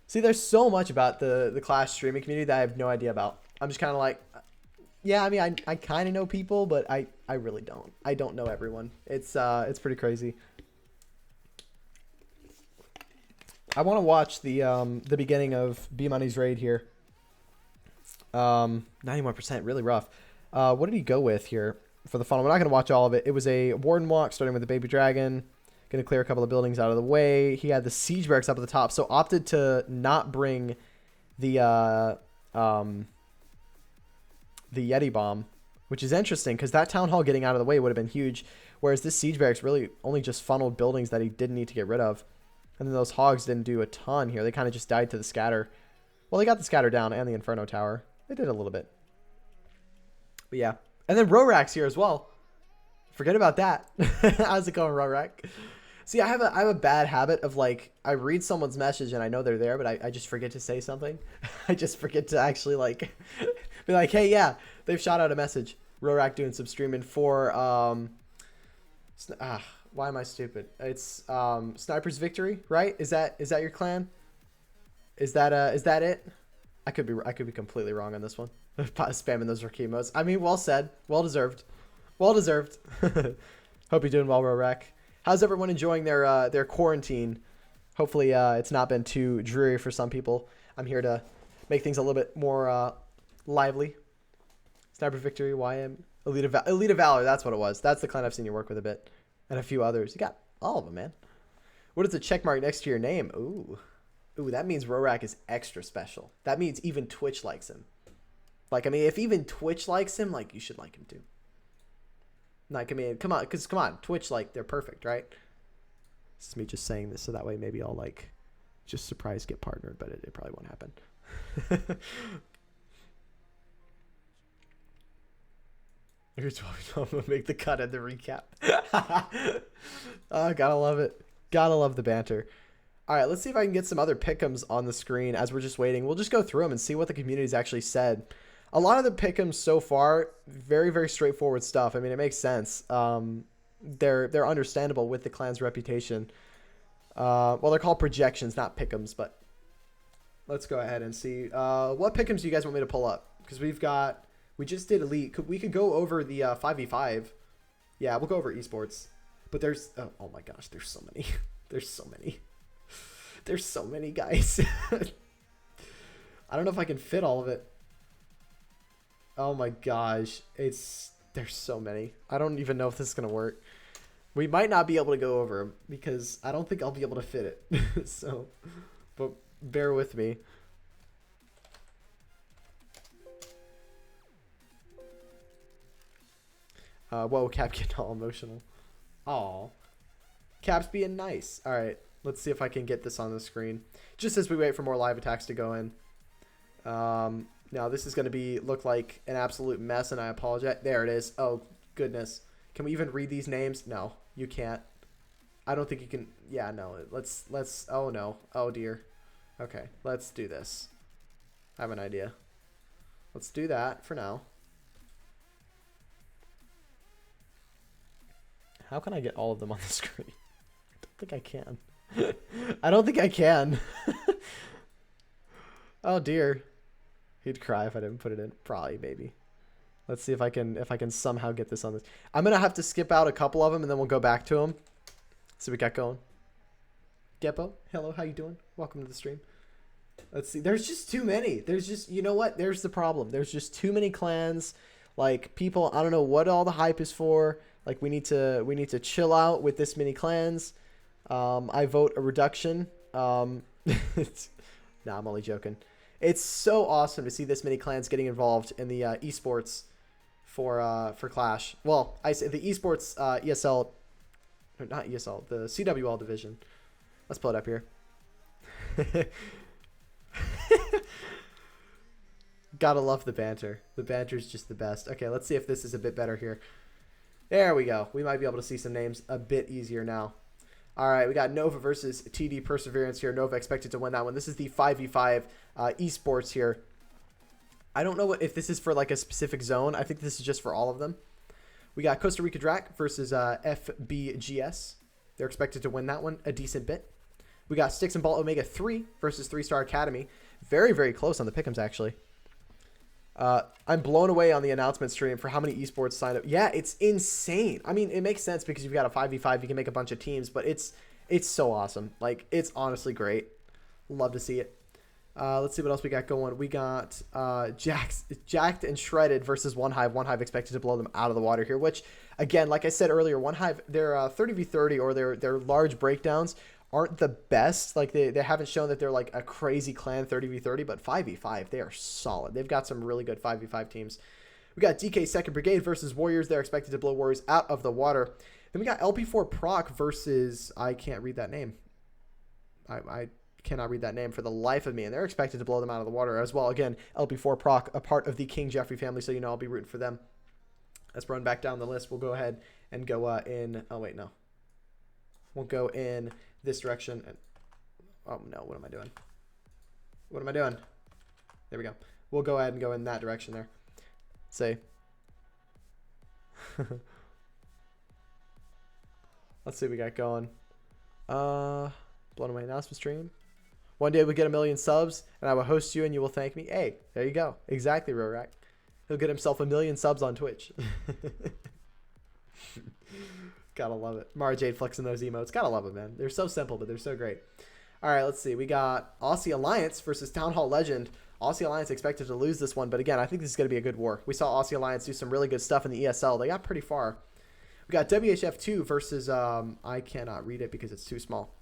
[SPEAKER 1] See, there's so much about the Clash streaming community that I have no idea about. I'm just kind of like, yeah, I mean, I kind of know people, but I really don't. I don't know everyone. It's pretty crazy. I want to watch the beginning of B Money's raid here. 91%, really rough. What did he go with here for the funnel? We're not going to watch all of it. It was a Warden walk, starting with the Baby Dragon. Going to clear a couple of buildings out of the way. He had the siege barracks up at the top, so opted to not bring the Yeti bomb, which is interesting because that town hall getting out of the way would have been huge, whereas this siege barracks really only just funneled buildings that he didn't need to get rid of. And then those hogs didn't do a ton here. They kind of just died to the scatter. Well, they got the scatter down and the Inferno Tower. They did a little bit. But yeah. And then Rorak's here as well. Forget about that. How's it going, Rorak? See, I have a bad habit of, like, I read someone's message and I know they're there, but I just forget to say something. I just forget to actually, like, be like, hey, yeah, they've shot out a message. Rorak doing some streaming for, why am I stupid? It's Sniper's Victory, right? Is that your clan? Is that it? I could be completely wrong on this one. Spamming those rookie emotes. I mean, well said, well deserved, well deserved. Hope you're doing well, Rorak. How's everyone enjoying their quarantine? Hopefully, it's not been too dreary for some people. I'm here to make things a little bit more lively. Sniper Victory, YM, Elite of Valor. That's what it was. That's the clan I've seen you work with a bit. And a few others. You got all of them, man. What is the check mark next to your name? Ooh, that means Rorak is extra special. That means even Twitch likes him. Like, I mean, if even Twitch likes him, like, you should like him too. Like, I mean, come on, Twitch, like, they're perfect, right? This is me just saying this so that way maybe I'll, like, just surprise get partnered, but it probably won't happen. Here's what I'm gonna make the cut and the recap. Oh, gotta love it. Gotta love the banter. All right, let's see if I can get some other pick'ems on the screen as we're just waiting. We'll just go through them and see what the community's actually said. A lot of the pick'ems so far, very, very straightforward stuff. I mean, it makes sense. They're understandable with the clan's reputation. Well, they're called projections, not pick'ems, but let's go ahead and see. What pick'ems do you guys want me to pull up? Because we just did Elite. We could go over the 5v5. Yeah, we'll go over esports. But there's, oh my gosh, there's so many. There's so many. There's so many, guys. I don't know if I can fit all of it. Oh my gosh. There's so many. I don't even know if this is going to work. We might not be able to go over them because I don't think I'll be able to fit it. So, but bear with me. Whoa, Cap getting all emotional. Aw. Cap's being nice. All right. Let's see if I can get this on the screen. Just as we wait for more live attacks to go in. Now, this is going to look like an absolute mess, and I apologize. There it is. Oh, goodness. Can we even read these names? No, you can't. I don't think you can. Yeah, no. Let's. Oh, no. Oh, dear. Okay, let's do this. I have an idea. Let's do that for now. How can I get all of them on the screen? I don't think I can. I don't think I can. Oh dear. He'd cry if I didn't put it in. Probably, maybe. Let's see if I can somehow get this on this. I'm gonna have to skip out a couple of them and then we'll go back to them. So we got going. Geppo, hello, how you doing? Welcome to the stream. Let's see. There's just too many. There's just, you know what? There's the problem. There's just too many clans. Like people, I don't know what all the hype is for. Like we need to chill out with this many clans. I vote a reduction. Nah, I'm only joking. It's so awesome to see this many clans getting involved in the esports for Clash. Well, I say the esports ESL, or not ESL, the CWL division. Let's pull it up here. Gotta love the banter. The banter is just the best. Okay, let's see if this is a bit better here. There we go. We might be able to see some names a bit easier now. All right, we got Nova versus TD Perseverance here. Nova expected to win that one. This is the 5v5 esports here. I don't know if this is for like a specific zone. I think this is just for all of them. We got Costa Rica Drac versus FBGS. They're expected to win that one a decent bit. We got Sticks and Ball Omega 3 versus 3-Star Academy. Very, very close on the pick'ems, actually. I'm blown away on the announcement stream for how many esports signed up. Yeah, it's insane. I mean, it makes sense because you've got a 5v5. You can make a bunch of teams, but it's so awesome. Like, it's honestly great. Love to see it. Let's see what else we got going. We got Jacked and Shredded versus One Hive. One Hive expected to blow them out of the water here, which, again, like I said earlier, One Hive, their 30v30 or their large breakdowns aren't the best. Like they haven't shown that they're like a crazy clan 30v30, but 5v5, they are solid. They've got some really good 5v5 teams. We got DK 2nd Brigade versus Warriors. They're expected to blow Warriors out of the water. Then we got LP4 Proc versus, I can't read that name. I cannot read that name for the life of me, and they're expected to blow them out of the water as well. Again, LP4 Proc, a part of the King Jeffrey family, so you know I'll be rooting for them. Let's run back down the list. We'll go ahead and go in. Oh wait, no. We'll go in this direction. And, oh no, what am I doing? What am I doing? There we go. We'll go ahead and go in that direction there. Say. Let's see what we got going. Blown away announcement stream. One day we get 1 million subs and I will host you and you will thank me. Hey, there you go. Exactly, Rorak. He'll get himself 1 million subs on Twitch. Gotta love it. Mara Jade flexing those emotes. Gotta love it, man. They're so simple, but they're so great. All right, let's see. We got Aussie Alliance versus Town Hall Legend. Aussie Alliance expected to lose this one, but again, I think this is going to be a good war. We saw Aussie Alliance do some really good stuff in the ESL. They got pretty far. We got WHF2 versus, I cannot read it because it's too small.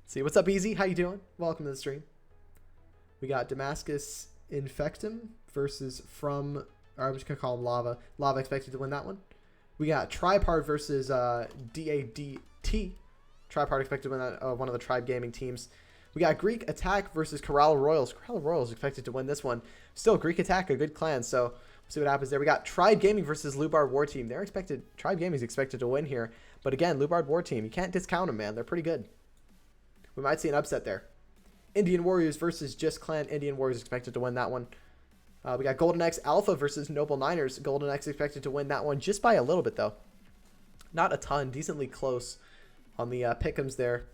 [SPEAKER 1] See, what's up, Easy? How you doing? Welcome to the stream. We got Damascus Infectum versus From... Or I'm just going to call him Lava. Lava expected to win that one. We got Tripart versus DADT. Tripart expected to win that, one of the Tribe Gaming teams. We got Greek Attack versus Corral Royals. Corral Royals expected to win this one. Still, Greek Attack, a good clan, so we'll see what happens there. We got Tribe Gaming versus Lubard War Team. Tribe Gaming is expected to win here. But again, Lubard War Team, you can't discount them, man. They're pretty good. We might see an upset there. Indian Warriors versus Just Clan. Indian Warriors expected to win that one. We got Golden X Alpha versus Noble Niners. Golden X expected to win that one just by a little bit, though. Not a ton. Decently close on the pick'ems there.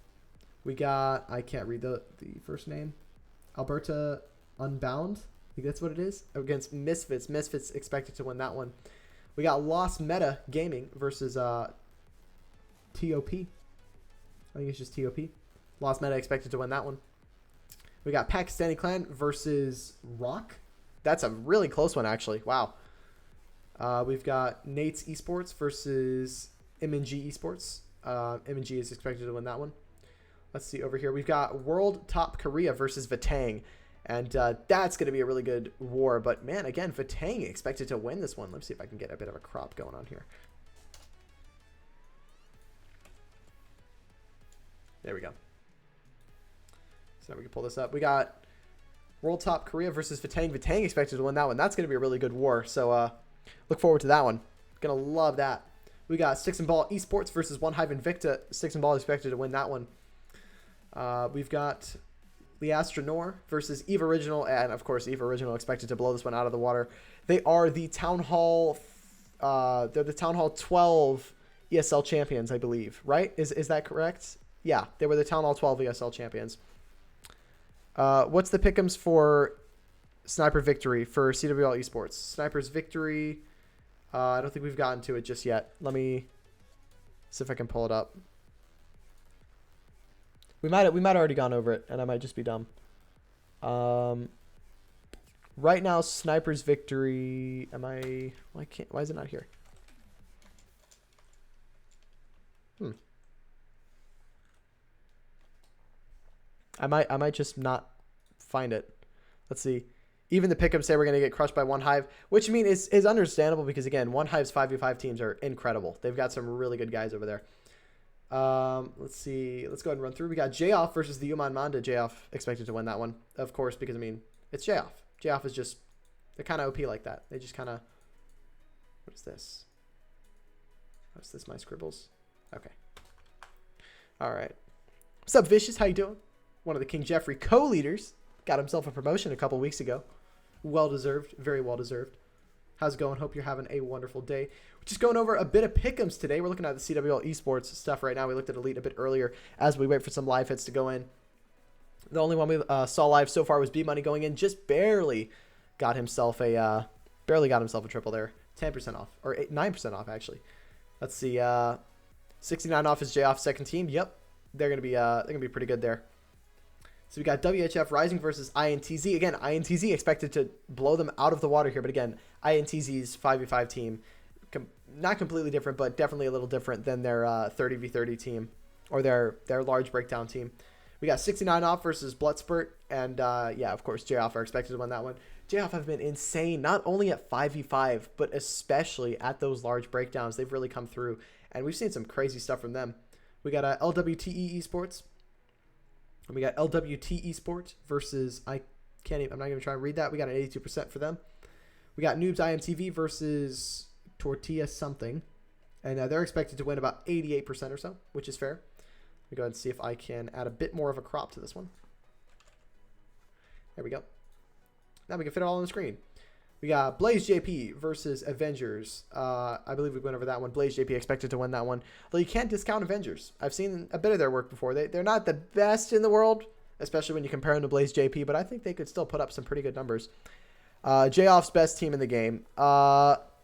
[SPEAKER 1] We got, I can't read the first name. Alberta Unbound. I think that's what it is. Against Misfits. Misfits expected to win that one. We got Lost Meta Gaming versus TOP. I think it's just TOP. Lost Meta expected to win that one. We got Pakistani Clan versus Rock. That's a really close one, actually. Wow. We've got Nate's Esports versus MNG Esports. MNG is expected to win that one. Let's see over here. We've got World Top Korea versus Vatang. And that's going to be a really good war. But, man, again, Vatang expected to win this one. Let's see if I can get a bit of a crop going on here. There we go. So now we can pull this up. We got World Top Korea versus Vatang. Vatang expected to win that one. That's going to be a really good war. So look forward to that one. Going to love that. We got Sticks and Ball Esports versus One Hive Invicta. Sticks and Ball expected to win that one. We've got Leastronor versus Eve Original. And, of course, Eve Original expected to blow this one out of the water. They are the Town Hall... they're the Town Hall 12 ESL champions, I believe. Right? Is that correct? Yeah, they were the Town Hall 12 ESL champions. What's the pick'ems for Sniper Victory for CWL Esports? Sniper's Victory. I don't think we've gotten to it just yet. Let me see if I can pull it up. We might already gone over it, and I might just be dumb. Right now, Sniper's Victory. Why is it not here? I might just not find it. Let's see. Even the pickups say we're going to get crushed by One Hive, which I mean is understandable because, again, One Hive's 5v5 teams are incredible. They've got some really good guys over there. Let's see. Let's go ahead and run through. We got J-Off versus the Uman Manda. J-Off expected to win that one, of course, because, I mean, it's J-Off. J-Off is just, they're kind of OP like that. They just kind of, what is this? What's this, my scribbles? Okay. All right. What's up, Vicious? How you doing? One of the King Jeffrey co-leaders. Got himself a promotion a couple weeks ago. Well-deserved. Very well-deserved. How's it going? Hope you're having a wonderful day. We're just going over a bit of pick'ems today. We're looking at the CWL Esports stuff right now. We looked at Elite a bit earlier as we wait for some live hits to go in. The only one we saw live so far was B-Money going in. Just barely got himself a triple there. 10% off. Or 9% off, actually. Let's see. 69 off is J-Off's second team. Yep. They're gonna be pretty good there. So we got WHF Rising versus INTZ. Again, INTZ expected to blow them out of the water here. But again, INTZ's 5v5 team, not completely different, but definitely a little different than their 30v30 team or their large breakdown team. We got 69 off versus Bloodspurt. And yeah, of course, J-Off are expected to win that one. J-Off have been insane, not only at 5v5, but especially at those large breakdowns. They've really come through. And we've seen some crazy stuff from them. We got LWTE Esports. And we got LWT Esports versus, I'm not even going to try and read that. We got an 82% for them. We got Noobs IMTV versus Tortilla something. And they're expected to win about 88% or so, which is fair. Let me go ahead and see if I can add a bit more of a crop to this one. There we go. Now we can fit it all on the screen. We got Blaze JP versus Avengers. I believe we went over that one. Blaze JP expected to win that one. Though you can't discount Avengers. I've seen a bit of their work before. They're not the best in the world, especially when you compare them to Blaze JP, but I think they could still put up some pretty good numbers. J-Off's best team in the game.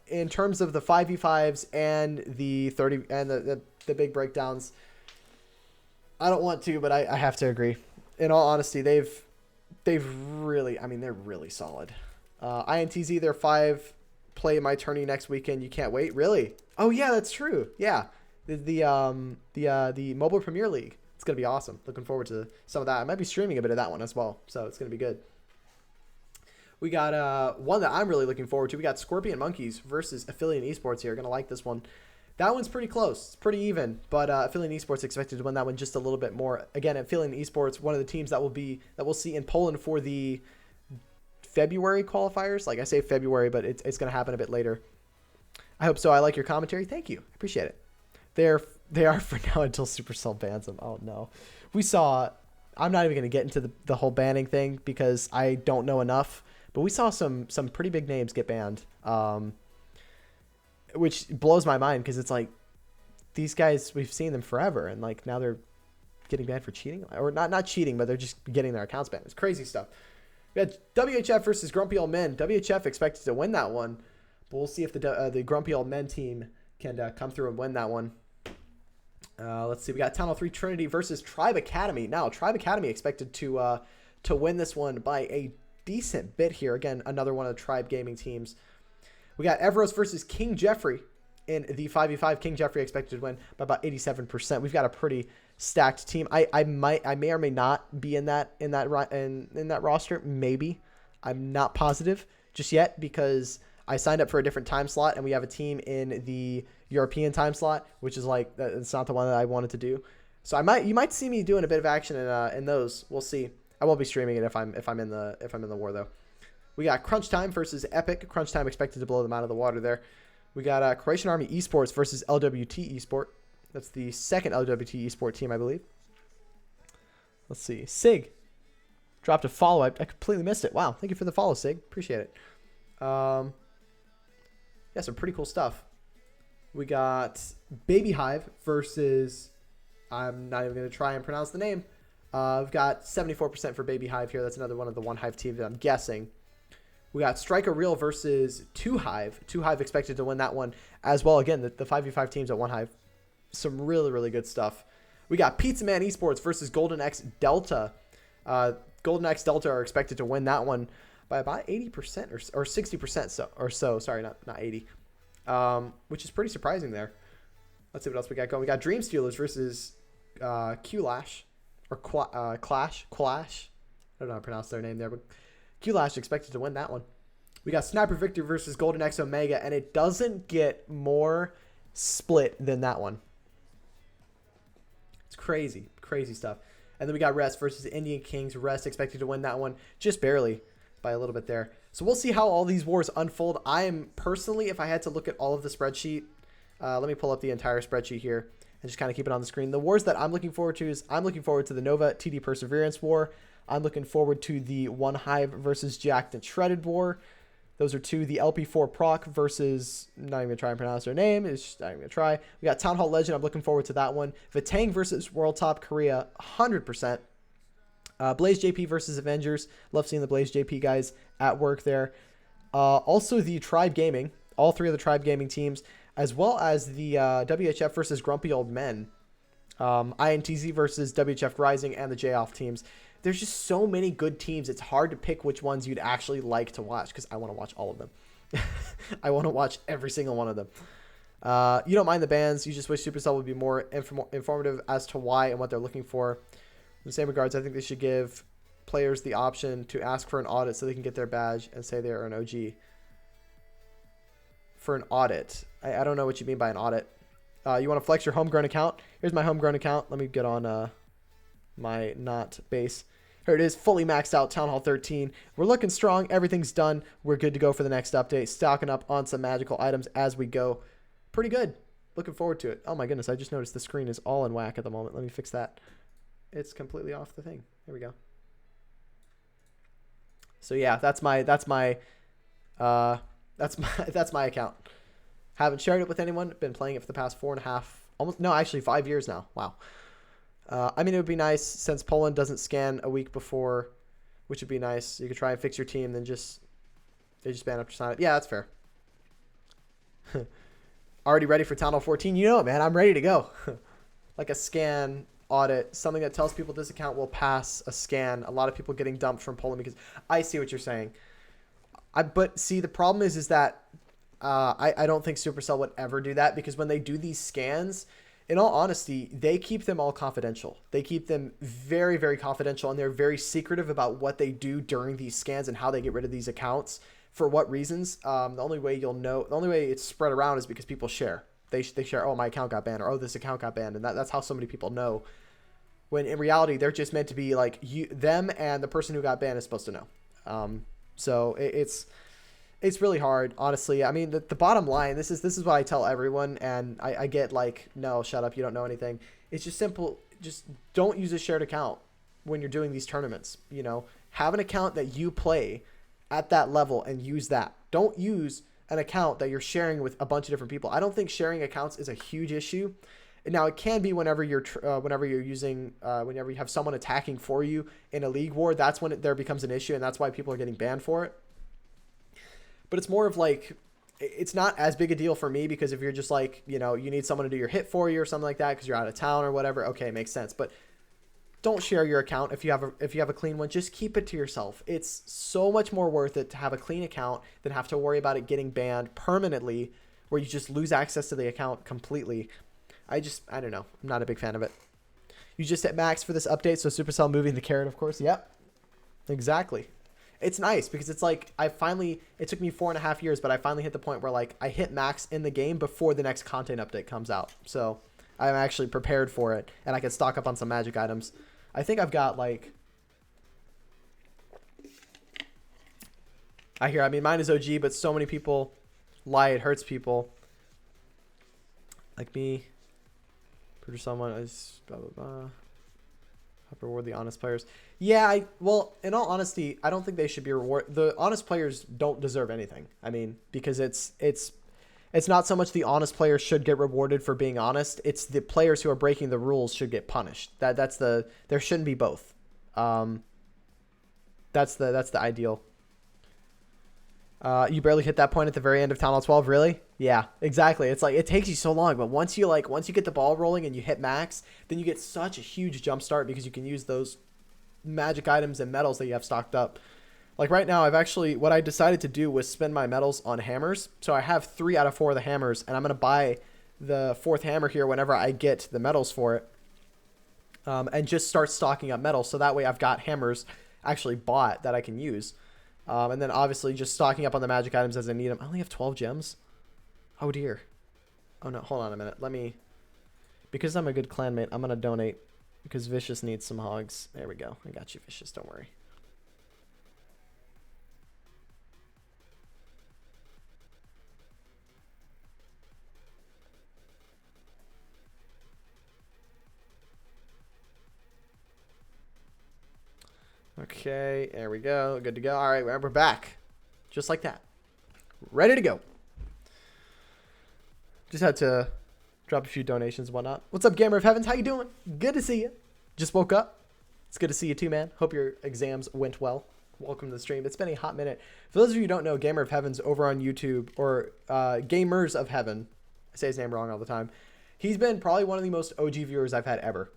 [SPEAKER 1] In terms of the 5v5s and the 30 and the big breakdowns, I don't want to, but I have to agree. In all honesty, they've really, I mean, they're really solid. INTZ, they're 5 play my tourney next weekend. You can't wait. Really? Oh yeah, that's true. Yeah. The Mobile Premier League. It's going to be awesome. Looking forward to some of that. I might be streaming a bit of that one as well. So it's going to be good. We got one that I'm really looking forward to. We got Scorpion Monkeys versus Affiliate Esports here. Going to like this one. That one's pretty close. It's pretty even, but Affiliate Esports expected to win that one just a little bit more. Again, Affiliate Esports, one of the teams that we'll see in Poland for the February qualifiers. Like I say February, but it's going to happen a bit later. I hope so. I like your commentary. Thank you. I appreciate it. They are for now until Supercell bans them. Oh no. We saw, I'm not even going to get into the whole banning thing because I don't know enough, but we saw some pretty big names get banned. Which blows my mind because it's like these guys, we've seen them forever, and like now they're getting banned for cheating, or not cheating, but they're just getting their accounts banned. It's crazy stuff. We had WHF versus Grumpy Old Men. WHF expected to win that one, but we'll see if the Grumpy Old Men team can come through and win that one. Let's see. We got Town Hall 3 Trinity versus Tribe Academy. Now, Tribe Academy expected to win this one by a decent bit here. Again, another one of the Tribe Gaming teams. We got Everos versus King Jeffrey in the 5v5. King Jeffrey expected to win by about 87%. We've got a pretty stacked team. I may or may not be in that roster. Maybe. I'm not positive just yet because I signed up for a different time slot and we have a team in the European time slot, which is like it's not the one that I wanted to do. So you might see me doing a bit of action in those. We'll see. I won't be streaming it if I'm in the war though. We got Crunch Time versus Epic. Crunch Time expected to blow them out of the water there. We got Croatian Army Esports versus LWT Esport. That's the second LWT Esport team, I believe. Let's see. Sig dropped a follow. I completely missed it. Wow. Thank you for the follow, Sig. Appreciate it. Yeah, some pretty cool stuff. We got Baby Hive versus I'm not even going to try and pronounce the name. We've got 74% for Baby Hive here. That's another one of the One Hive teams that I'm guessing. We got Striker Real versus 2 Hive. 2 Hive expected to win that one as well. Again, the 5v5 teams at 1 Hive. Some really, really good stuff. We got Pizza Man Esports versus Golden X Delta. Golden X Delta are expected to win that one by about 80% or 60% or so. Sorry, not 80. Which is pretty surprising there. Let's see what else we got going. We got Dream Stealers versus Q-Lash. Or Clash. I don't know how to pronounce their name there, but Q-Lash expected to win that one. We got Sniper Victor versus Golden X Omega, and it doesn't get more split than that one. It's crazy. Crazy stuff. And then we got Rest versus Indian Kings. Rest expected to win that one just barely by a little bit there. So we'll see how all these wars unfold. I am personally, if I had to look at all of the spreadsheet, let me pull up the entire spreadsheet here and just kind of keep it on the screen. The wars that I'm looking forward to is I'm looking forward to the Nova TD Perseverance War. I'm looking forward to the One Hive versus Jacked and Shredded War. Those are 2. The LP4 Proc versus, not even going to try and pronounce their name. It's just not even going to try. We got Town Hall Legend. I'm looking forward to that one. Vatang versus World Top Korea, 100%. Blaze JP versus Avengers. Love seeing the Blaze JP guys at work there. Also the Tribe Gaming. All 3 of the Tribe Gaming teams. As well as the WHF versus Grumpy Old Men. INTZ versus WHF Rising and the J-Off teams. There's just so many good teams. It's hard to pick which ones you'd actually like to watch because I want to watch all of them. I want to watch every single one of them. You don't mind the bans. You just wish Supercell would be more informative as to why and what they're looking for. In the same regards, I think they should give players the option to ask for an audit so they can get their badge and say they're an OG. For an audit. I don't know what you mean by an audit. You want to flex your homegrown account? Here's my homegrown account. Let me get on my not base. Here it is, fully maxed out, Town Hall 13. We're looking strong. Everything's done. We're good to go for the next update. Stocking up on some magical items as we go. Pretty good. Looking forward to it. Oh my goodness, I just noticed the screen is all in whack at the moment. Let me fix that. It's completely off the thing. There we go. So yeah, that's my account. Haven't shared it with anyone. Been playing it for the past 5 years now. Wow. I mean, it would be nice since Poland doesn't scan a week before, which would be nice. You could try and fix your team, then they just ban up to sign it. Yeah, that's fair. Already ready for Town Hall 14? You know it, man. I'm ready to go. Like a scan audit, something that tells people this account will pass a scan. A lot of people getting dumped from Poland because I see what you're saying. But see, the problem is that I don't think Supercell would ever do that because when they do these scans, in all honesty, they keep them all confidential. They keep them very, very confidential, and they're very secretive about what they do during these scans and how they get rid of these accounts. For what reasons? The only way you'll know, the only way it's spread around is because people share. They share, oh, my account got banned, or oh, this account got banned, and that's how so many people know. When in reality, they're just meant to be like them, and the person who got banned is supposed to know. So it's really hard, honestly. I mean, the bottom line, this is what I tell everyone, and I get like, no, shut up, you don't know anything. It's just simple. Just don't use a shared account when you're doing these tournaments. You know, have an account that you play at that level and use that. Don't use an account that you're sharing with a bunch of different people. I don't think sharing accounts is a huge issue. Now it can be whenever you have someone attacking for you in a league war. That's when there becomes an issue, and that's why people are getting banned for it. But it's more of like, it's not as big a deal for me because if you're just like, you know, you need someone to do your hit for you or something like that because you're out of town or whatever, okay, makes sense. But don't share your account if you have a clean one. Just keep it to yourself. It's so much more worth it to have a clean account than have to worry about it getting banned permanently, where you just lose access to the account completely. I don't know. I'm not a big fan of it. You just hit max for this update, so Supercell moving the carrot, of course. Yep, exactly. It's nice because it's like it took me 4.5 years, but I finally hit the point where like I hit max in the game before the next content update comes out. So I'm actually prepared for it, and I can stock up on some magic items. I think I've got like, I mean, mine is OG, but so many people lie, it hurts people. Like me, produce someone is blah, blah, blah. Help reward the honest players. Yeah, well, in all honesty, I don't think they should be rewarded. The honest players don't deserve anything. I mean, because it's It's not so much the honest players should get rewarded for being honest. It's the players who are breaking the rules should get punished. There shouldn't be both. That's the ideal. You barely hit that point at the very end of Town Hall 12, really? Yeah, exactly. It's like it takes you so long, but once you get the ball rolling and you hit max, then you get such a huge jump start because you can use those magic items and medals that you have stocked up. Like right now, what I decided to do was spend my medals on hammers. So I have 3 out of 4 of the hammers, and I'm going to buy the 4th hammer here whenever I get the medals for it. And just start stocking up medals. So that way I've got hammers actually bought that I can use. And then obviously just stocking up on the magic items as I need them. I only have 12 gems. Oh dear. Oh no, hold on a minute. Because I'm a good clanmate, I'm going to donate. Because Vicious needs some hogs. There we go. I got you, Vicious. Don't worry. Okay, there we go. Good to go. All right, we're back. Just like that. Ready to go. Just had to drop a few donations and whatnot. What's up, Gamer of Heavens? How you doing? Good to see you. Just woke up. It's good to see you too, man. Hope your exams went well. Welcome to the stream. It's been a hot minute. For those of you who don't know, Gamer of Heavens over on YouTube, or Gamers of Heaven, I say his name wrong all the time. He's been probably one of the most OG viewers I've had ever.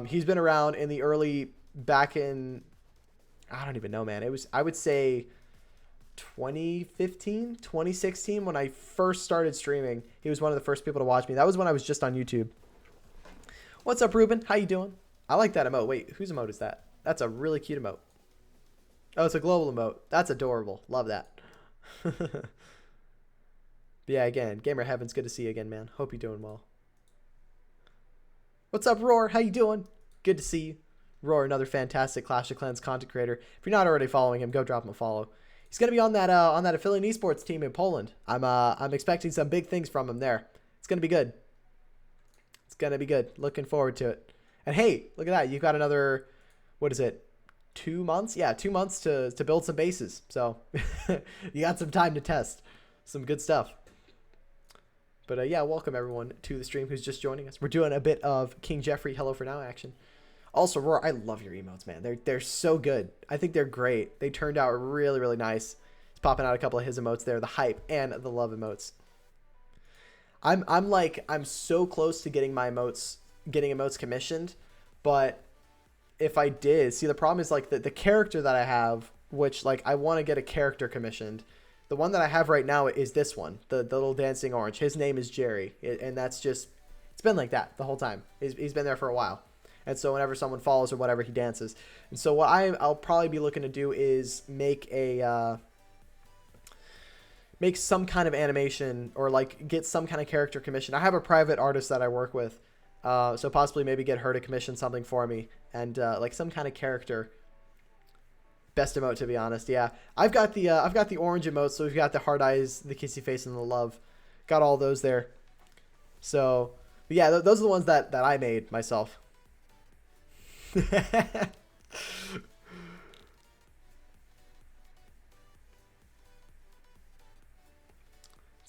[SPEAKER 1] He's been around in the early, back in, I don't even know, man. It was, I would say 2015, 2016 when I first started streaming. He was one of the first people to watch me. That was when I was just on YouTube. What's up, Ruben? How you doing? I like that emote. Wait, whose emote is that? That's a really cute emote. Oh, it's a global emote. That's adorable. Love that. But yeah, again, Gamer Heaven's good to see you again, man. Hope you're doing well. What's up, Roar? How you doing? Good to see you. Roar, another fantastic Clash of Clans content creator. If you're not already following him, go drop him a follow. He's gonna be on that affiliate esports team in Poland. I'm expecting some big things from him there. It's gonna be good. It's gonna be good. Looking forward to it. And hey, look at that. You've got another, what is it? 2 months? Yeah, 2 months to build some bases. So you got some time to test. Some good stuff. But yeah, welcome everyone to the stream who's just joining us. We're doing a bit of King Jeffrey Hello4Now action. Also, Roar, I love your emotes, man. They're so good. I think they're great. They turned out really, really nice. He's popping out a couple of his emotes there, the hype and the love emotes. I'm so close to getting my emotes commissioned, but if I did, see, the problem is like the character that I have, which like I want to get a character commissioned. The one that I have right now is this one, the little dancing orange. His name is Jerry, and that's just, it's been like that the whole time. He's been there for a while. And so whenever someone follows or whatever, he dances. And so what I'll probably be looking to do is make some kind of animation or like get some kind of character commission. I have a private artist that I work with, so possibly maybe get her to commission something for me and like some kind of character. Best emote, to be honest. Yeah, I've got the orange emotes. So we've got the heart eyes, the kissy face, and the love. Got all those there. So yeah, those are the ones that I made myself. What's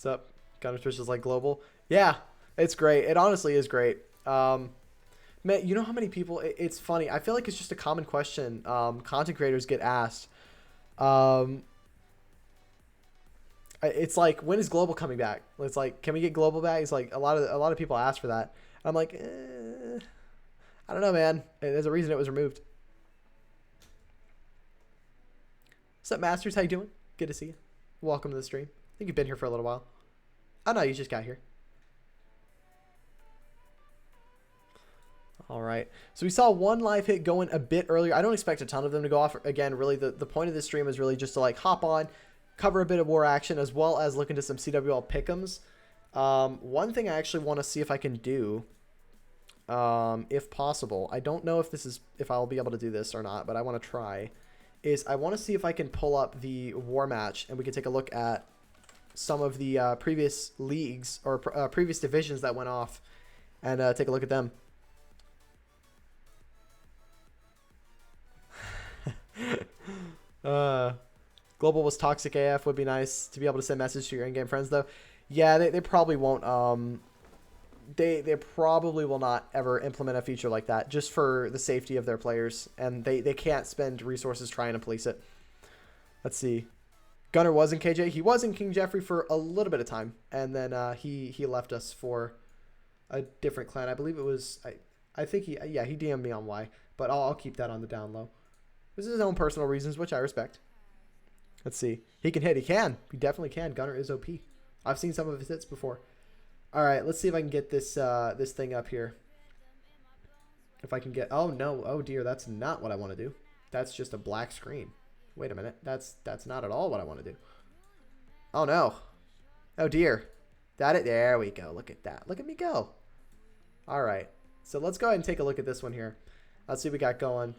[SPEAKER 1] up? Gunner Twitch is like global. Yeah, it's great. It honestly is great. Man, you know how many people? It's funny. I feel like it's just a common question content creators get asked. It's like, when is global coming back? It's like, can we get global back? It's like a lot of people ask for that. I'm like, I don't know, man. There's a reason it was removed. What's up, Masters? How you doing? Good to see you. Welcome to the stream. I think you've been here for a little while. Oh, no, you just got here. All right. So we saw one live hit going a bit earlier. I don't expect a ton of them to go off. Again, really, the point of this stream is really just to, like, hop on, cover a bit of war action, as well as look into some CWL pick'ems. One thing I actually want to see if I can do, if possible, I don't know if I'll be able to do this or not, but I want to try, is I want to see if I can pull up the war match and we can take a look at some of the previous leagues or previous divisions that went off and take a look at them. Global was toxic AF. Would be nice to be able to send message to your in-game friends though. Yeah, they probably won't. They probably will not ever implement a feature like that just for the safety of their players, and they can't spend resources trying to police it. Let's see. Gunner was in KJ. He was in King Jeffrey for a little bit of time, and then he left us for a different clan. I believe it was I think he DM'd me on Y, but I'll keep that on the down low. This is his own personal reasons, which I respect. Let's see. He can hit. He can. He definitely can. Gunner is OP. I've seen some of his hits before. All right, let's see if I can get this this thing up here. If I can get... Oh, no. Oh, dear. That's not what I want to do. That's just a black screen. Wait a minute. That's not at all what I want to do. Oh, no. Oh, dear. There we go. Look at that. Look at me go. All right. So let's go ahead and take a look at this one here. Let's see what we got going.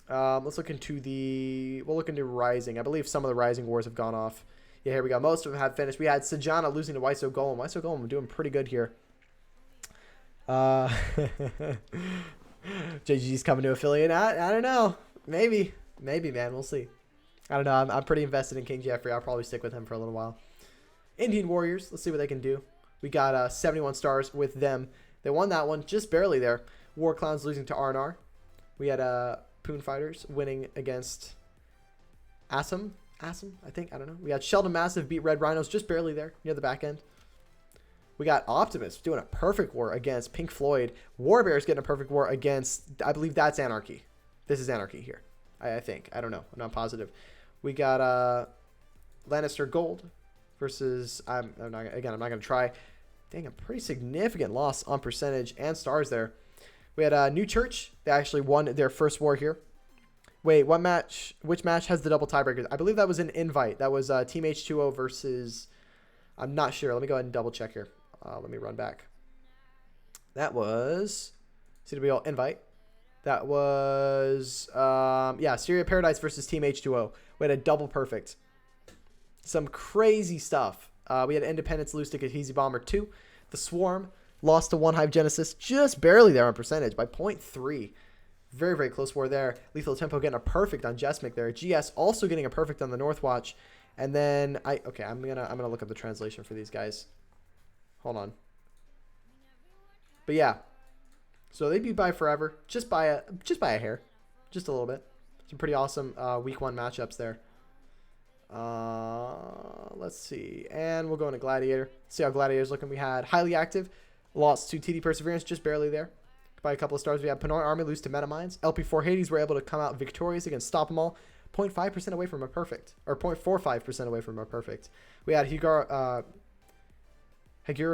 [SPEAKER 1] Let's look into the... We'll look into Rising. I believe some of the Rising Wars have gone off. Yeah, here we go. Most of them have finished. We had Sajana losing to Waiso Golem. Waiso Golem doing pretty good here. JG's coming to affiliate. I don't know. Maybe, man. We'll see. I don't know. I'm pretty invested in King Jeffrey. I'll probably stick with him for a little while. Indian Warriors. Let's see what they can do. We got 71 stars with them. They won that one just barely there. War Clowns losing to R&R. We had Poon Fighters winning against Assam, I think. I don't know. We got Sheldon Massive beat Red Rhinos just barely there near the back end. We got Optimus doing a perfect war against Pink Floyd. Warbears getting a perfect war against, I believe that's Anarchy. This is Anarchy here. I think. I don't know. I'm not positive. We got Lannister Gold versus, I'm not going to try. Dang, a pretty significant loss on percentage and stars there. We had New Church. They actually won their first war here. Wait, what match? Which match has the double tiebreakers? I believe that was an invite. That was Team H2O versus... I'm not sure. Let me go ahead and double check here. Let me run back. That was CWL invite. That was... yeah, Syria Paradise versus Team H2O. We had a double perfect. Some crazy stuff. We had Independence lose to Cohesi Bomber 2. The Swarm lost to One Hive Genesis just barely there on percentage by 0.3. Very, very close war there. Lethal Tempo getting a perfect on Jesmic there. GS also getting a perfect on the Northwatch. And then I'm gonna look up the translation for these guys. Hold on. But yeah. So they beat by forever. Just by a hair. Just a little bit. Some pretty awesome week 1 matchups there. Let's see. And we'll go into Gladiator. See how Gladiator's looking. We had Highly Active. Lost to TD Perseverance just barely there. By a couple of stars. We had Panoy Army lose to Metamines. LP4 Hades were able to come out victorious against Stop 'em All. 0.5% away from a perfect. Or 0.45% away from a perfect. We had Hagura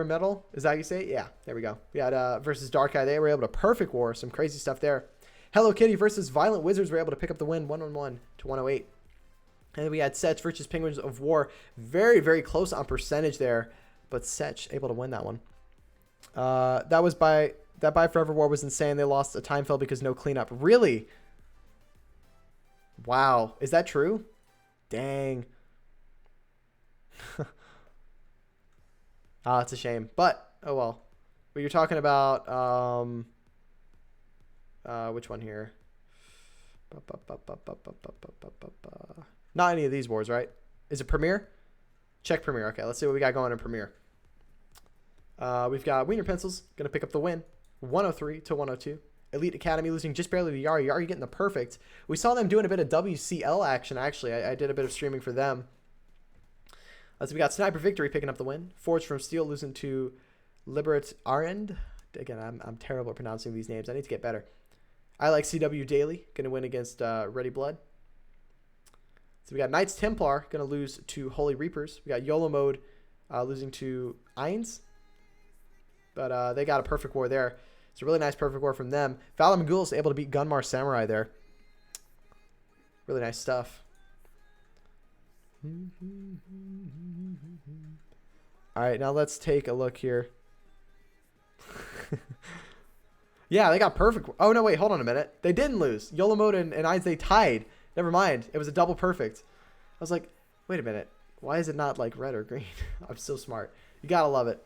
[SPEAKER 1] Metal. Is that how you say it? Yeah, there we go. We had versus Dark Eye. They were able to perfect war. Some crazy stuff there. Hello Kitty versus Violent Wizards were able to pick up the win 111 to 108. And then we had Setch versus Penguins of War. Very, very close on percentage there. But Setch able to win that one. That By Forever War was insane. They lost a time fill because no cleanup. Really? Wow. Is that true? Dang. It's a shame. But, oh well. But you're talking about, which one here? Not any of these wars, right? Is it Premier? Check Premier. Okay, let's see what we got going in Premier. We've got Wiener Pencils going to pick up the win. 103 to 102. Elite Academy losing just barely to Yari. Yari getting the perfect. We saw them doing a bit of WCL action, actually. I did a bit of streaming for them. So we got Sniper Victory picking up the win. Forged from Steel losing to Liberate Arend. Again, I'm terrible at pronouncing these names. I need to get better. I like CW Daily. Going to win against Ready Blood. So we got Knights Templar. Going to lose to Holy Reapers. We got YOLO Mode losing to Ainz. But they got a perfect war there. It's a really nice perfect war from them. Valor Magul's able to beat Gunmar Samurai there. Really nice stuff. All right, now let's take a look here. Yeah, they got perfect. Oh, no, wait, hold on a minute. They didn't lose. YOLO Mode and Ainz, they tied. Never mind. It was a double perfect. I was like, wait a minute. Why is it not like red or green? I'm so smart. You got to love it.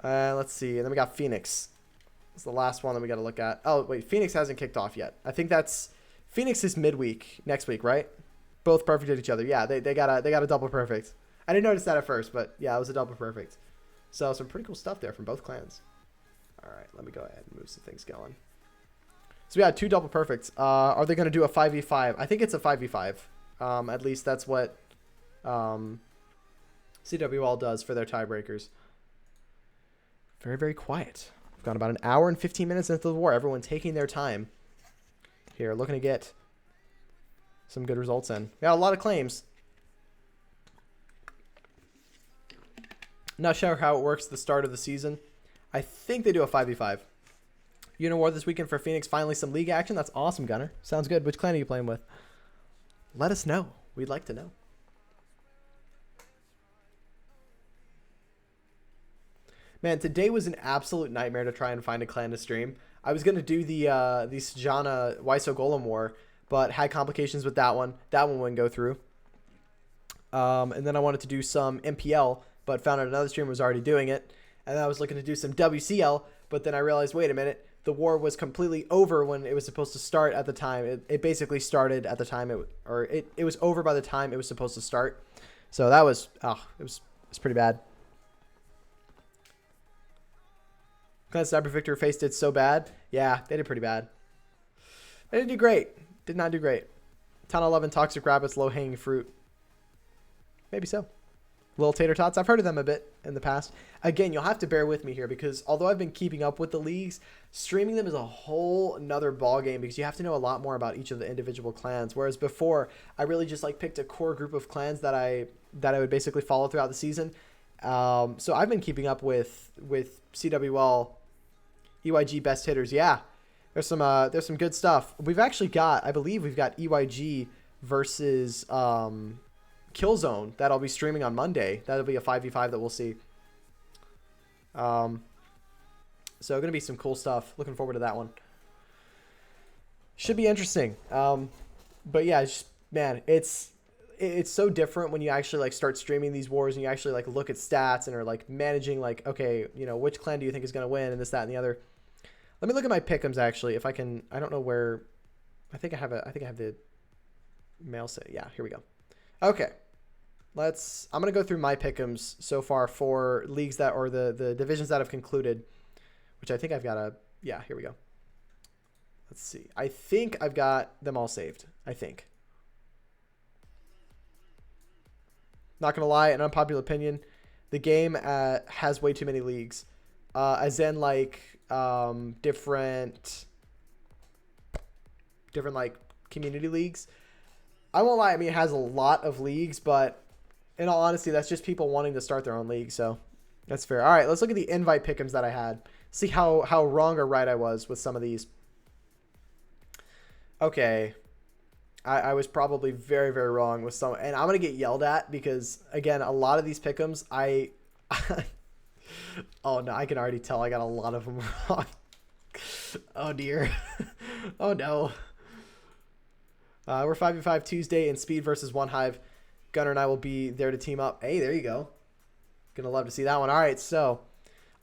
[SPEAKER 1] Let's see. And then we got Phoenix. It's the last one that we got to look at. Oh, wait. Phoenix hasn't kicked off yet. I think that's... Phoenix is midweek next week, right? Both perfect at each other. Yeah, they got a double perfect. I didn't notice that at first, but yeah, it was a double perfect. So some pretty cool stuff there from both clans. All right, let me go ahead and move some things going. So we had 2 double perfects. Are they going to do a 5v5? I think it's a 5v5. At least that's what CWL does for their tiebreakers. Very, very quiet. We've gone about an hour and 15 minutes into the war. Everyone taking their time here, looking to get some good results in. We got a lot of claims. Not sure how it works at the start of the season. I think they do a 5v5. Unit War this weekend for Phoenix. Finally some league action. That's awesome, Gunner. Sounds good. Which clan are you playing with? Let us know. We'd like to know. Man, today was an absolute nightmare to try and find a clan to stream. I was going to do the Sejana Wyso Golem War, but had complications with that one. That one wouldn't go through. And then I wanted to do some MPL, but found out another streamer was already doing it. And then I was looking to do some WCL, but then I realized, wait a minute, the war was completely over when it was supposed to start at the time. It basically started at the time it was over by the time it was supposed to start. So that was it was pretty bad. Clan Sniper Victor face did so bad. Yeah, they did pretty bad. They didn't do great. Did not do great. Town 11 Toxic Rabbits, low hanging fruit. Maybe so. Little Tater Tots, I've heard of them a bit in the past. Again, you'll have to bear with me here because although I've been keeping up with the leagues, streaming them is a whole another ball game because you have to know a lot more about each of the individual clans. Whereas before, I really just like picked a core group of clans that I would basically follow throughout the season. So I've been keeping up with CWL, EYG best hitters. Yeah, there's some good stuff. We've actually got, I believe we've got EYG versus Killzone that I'll be streaming on Monday. That'll be a 5v5 that we'll see. So going to be some cool stuff. Looking forward to that one. Should be interesting. But yeah, man, it's so different when you actually like start streaming these wars and you actually like look at stats and are like managing like, okay, you know, which clan do you think is going to win and this, that, and the other. Let me look at my pick'ems actually. If I can, I don't know where, I think I have the mail set. Yeah, here we go. Okay. I'm going to go through my pick'ems so far for leagues that, or the divisions that have concluded, which I think I've got yeah, here we go. Let's see. I think I've got them all saved. I think. Not going to lie, an unpopular opinion. The game has way too many leagues. As in like different like community leagues. I won't lie. I mean, it has a lot of leagues, but in all honesty, that's just people wanting to start their own league. So that's fair. All right, let's look at the invite pick'ems that I had. See how wrong or right I was with some of these. Okay. I was probably very, very wrong with some. And I'm going to get yelled at because, again, a lot of these pick'ems, oh, no, I can already tell I got a lot of them wrong. Oh, dear. Oh, no. We're 5v5 Tuesday in Speed versus One Hive. Gunner and I will be there to team up. Hey, there you go. Gonna love to see that one. All right, so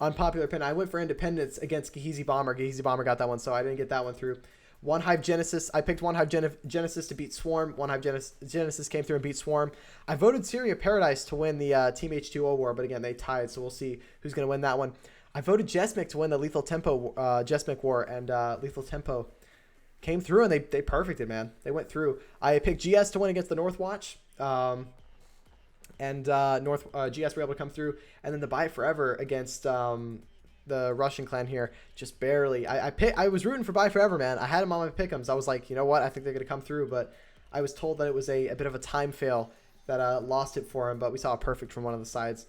[SPEAKER 1] unpopular opinion. I went for Independence against Gehazi Bomber. Gehazi Bomber got that one, so I didn't get that one through. One Hive Genesis. I picked One Hive Genesis to beat Swarm. One Hive Genesis came through and beat Swarm. I voted Syria Paradise to win the Team H2O war, but again, they tied, so we'll see who's going to win that one. I voted Jesmic to win the Lethal Tempo Jesmic war, and Lethal Tempo came through, and they perfected, man. They went through. I picked GS to win against the Northwatch. And GS were able to come through, and then the Buy Forever against the Russian clan here, just barely. I was rooting for Buy Forever, man. I had him on my pick'ems. I was like, you know what? I think they're gonna come through, but I was told that it was a bit of a time fail that lost it for him. But we saw a perfect from one of the sides.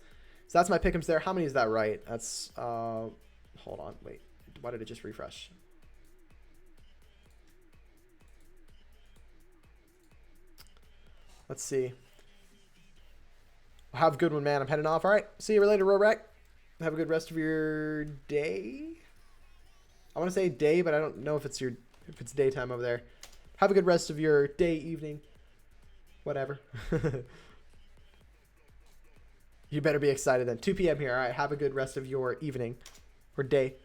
[SPEAKER 1] So that's my pick'ems there. How many is that right? That's hold on, wait. Why did it just refresh? Let's see. Have a good one, man. I'm heading off. All right. See you later, Rorack. Have a good rest of your day. I want to say day, but I don't know if it's daytime over there. Have a good rest of your day, evening, whatever. You better be excited then. 2 p.m. here. All right. Have a good rest of your evening or day.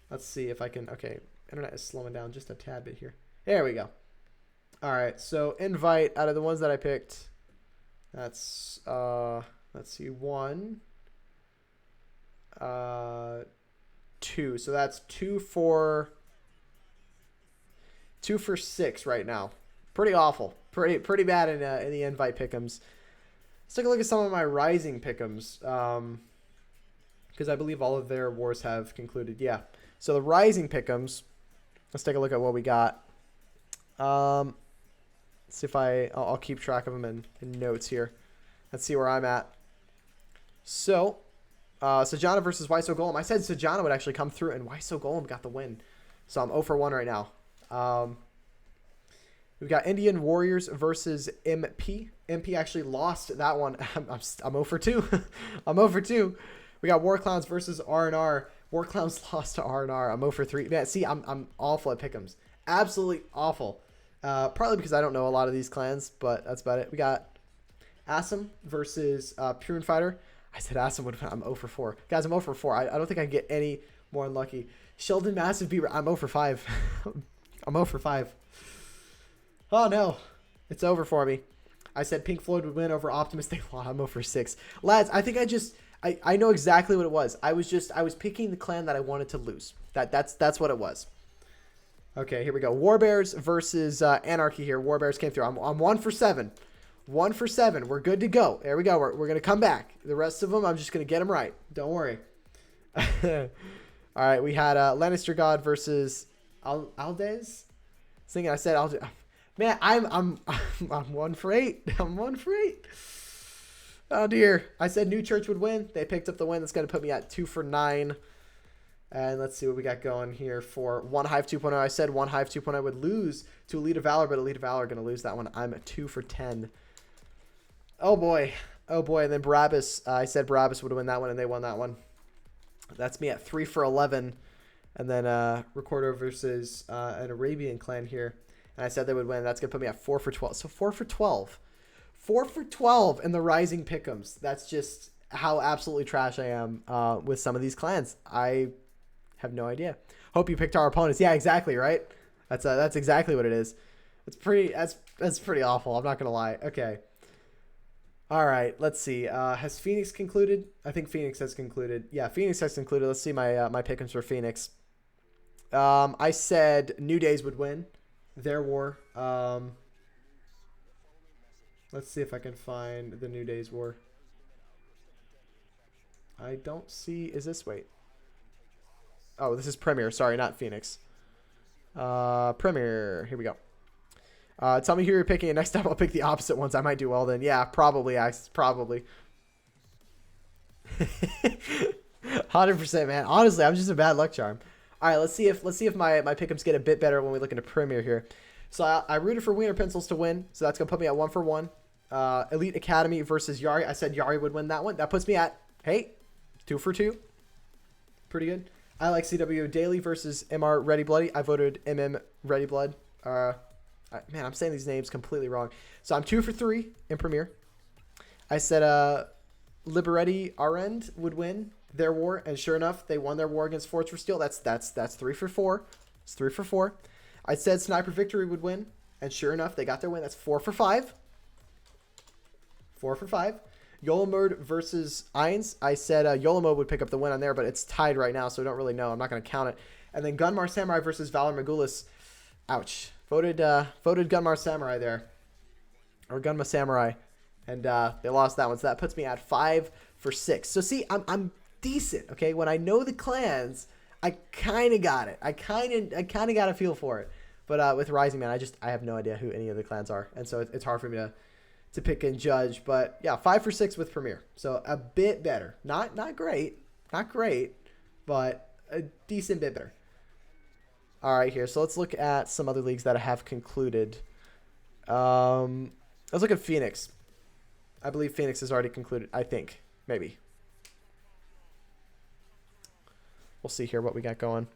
[SPEAKER 1] Let's see if I can. Okay. Internet is slowing down just a tad bit here. There we go. All right. So invite out of the ones that I picked. That's let's see, 1, 2. So that's 2 for 6 right now. Pretty awful. Pretty bad in the invite pick'ems. Let's take a look at some of my rising pick'ems, because I believe all of their wars have concluded. Yeah. So the rising pick'ems. Let's take a look at what we got. Let's see if I'll keep track of them in notes here. Let's see where I'm at. So, Sajana versus Waiso Golem. I said Sajana would actually come through, and Waiso Golem got the win. So I'm 0 for 1 right now. We've got Indian Warriors versus MP. MP actually lost that one. I'm 0 for 2. I'm 0 for 2. We got War Clowns versus R&R. War Clowns lost to R&R. I'm 0 for 3. Man, see, I'm awful at pick'ems. Absolutely awful. Partly because I don't know a lot of these clans, but that's about it. We got Assam versus Pure Fighter. I said Assam would. I'm 0 for 4. Guys, I'm 0 for 4. I don't think I can get any more unlucky. Sheldon Massive Beaver. I'm 0 for 5. I'm 0 for 5. Oh, no. It's over for me. I said Pink Floyd would win over Optimus. They lost. I'm 0 for 6. Lads, I think I know exactly what it was. I was picking the clan that I wanted to lose. That's what it was. Okay, here we go. Warbears versus Anarchy here. Warbears came through. I'm 1 for 7. 1 for 7. We're good to go. There we go. We're going to come back. The rest of them, I'm just going to get them right. Don't worry. All right, we had Lannister God versus Aldez. Thinking I said Aldez. Man, I'm 1 for 8. I'm 1 for 8. Oh dear. I said New Church would win. They picked up the win. That's going to put me at 2 for 9. And let's see what we got going here for One Hive 2.0. I said One Hive 2.0 would lose to Elite of Valor, but Elite of Valor are going to lose that one. I'm at 2 for 10. Oh boy. Oh boy. And then Barabbas. I said Barabbas would win that one, and they won that one. That's me at 3 for 11. And then Recorder versus an Arabian clan here. And I said they would win. That's going to put me at 4 for 12. So 4 for 12. 4 for 12 in the Rising Pick'ems. That's just how absolutely trash I am with some of these clans. I have no idea. Hope you picked our opponents. Yeah, exactly, right? That's exactly what it is. It's pretty that's pretty awful. I'm not going to lie. Okay. All right, let's see. Has Phoenix concluded? I think Phoenix has concluded. Yeah, Phoenix has concluded. Let's see my my pick'ems for Phoenix. I said New Days would win their war. Let's see if I can find the New Days war. I don't see. Is this wait? Oh, this is Premier. Sorry, not Phoenix. Premier. Here we go. Tell me who you're picking, and next time I'll pick the opposite ones. I might do well then. Yeah, probably. Probably. 100%, man. Honestly, I'm just a bad luck charm. All right, let's see if my pick'ems get a bit better when we look into Premier here. So I rooted for Wiener Pencils to win, so that's gonna put me at 1 for 1. Elite Academy versus Yari. I said Yari would win that one. That puts me at 2 for 2. Pretty good. I like CW Daily versus MR Ready Bloody. I voted MM Ready Blood. Man, I'm saying these names completely wrong. So I'm 2 for 3 in Premier. I said Liberetti Arend would win their war, and sure enough, they won their war against Fortress Steel. That's 3 for 4. It's 3 for 4. I said Sniper Victory would win, and sure enough, they got their win. That's 4 for 5. 4 for 5. Yolamode versus Eins. I said Yolamode would pick up the win on there, but it's tied right now, so I don't really know. I'm not going to count it. And then Gunmar Samurai versus Valor Magulis. Ouch. Voted Gunmar Samurai there. Or Gunma Samurai. And they lost that one. So that puts me at 5 for 6. So see, I'm decent, okay? When I know the clans, I kind of got it. I kind of got a feel for it. But with Rising Man, I have no idea who any of the clans are. And so it's hard for me to pick and judge. But yeah, 5 for 6 with Premier. So a bit better. Not great. Not great. But a decent bit better. All right, here. So let's look at some other leagues that have concluded. Let's look at Phoenix. I believe Phoenix has already concluded. I think. Maybe. We'll see here what we got going.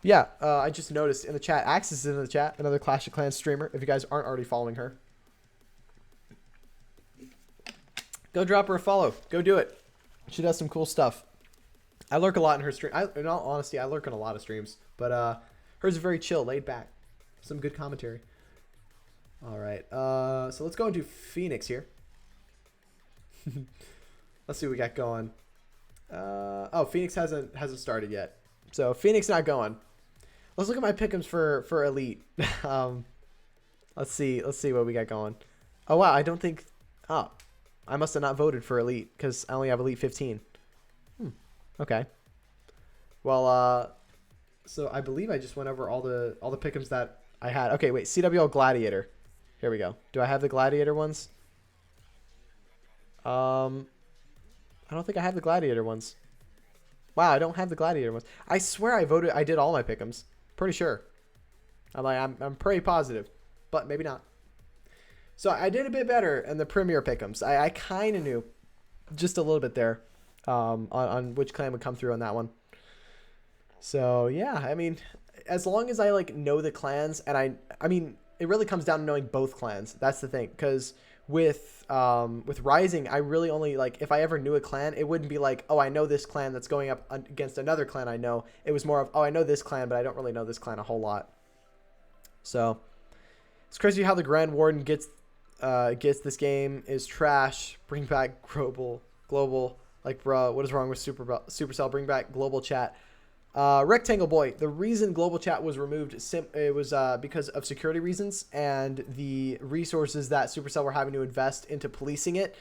[SPEAKER 1] Yeah, I just noticed in the chat. Axis is in the chat. Another Clash of Clans streamer. If you guys aren't already following her, go drop her a follow. Go do it. She does some cool stuff. I lurk a lot in her stream. In all honesty, I lurk in a lot of streams. But hers is very chill, laid back. Some good commentary. All right. So let's go into Phoenix here. Let's see what we got going. Oh, Phoenix hasn't started yet. So Phoenix not going. Let's look at my pick'ems for Elite. Let's see what we got going. Oh wow, I don't think. Oh, I must have not voted for Elite because I only have Elite 15. Okay. Well, so I believe I just went over all the pick'ems that I had. Okay, wait, CWL Gladiator. Here we go. Do I have the Gladiator ones? I don't think I have the Gladiator ones. Wow, I don't have the Gladiator ones. I swear I voted. I did all my pick'ems. Pretty sure. I'm pretty positive, but maybe not. So I did a bit better in the Premier pick'ems. I kind of knew just a little bit there on which clan would come through on that one. So yeah, I mean, as long as I like know the clans, and I mean, it really comes down to knowing both clans. That's the thing, because with Rising, I really only like if I ever knew a clan, it wouldn't be like, oh, I know this clan that's going up against another clan I know. It was more of, oh, I know this clan, but I don't really know this clan a whole lot. So it's crazy how the Grand Warden gets this game is trash. Bring back global. Like, bro, what is wrong with Supercell? Bring back global chat. Rectangle Boy, the reason global chat was removed, it was because of security reasons and the resources that Supercell were having to invest into policing it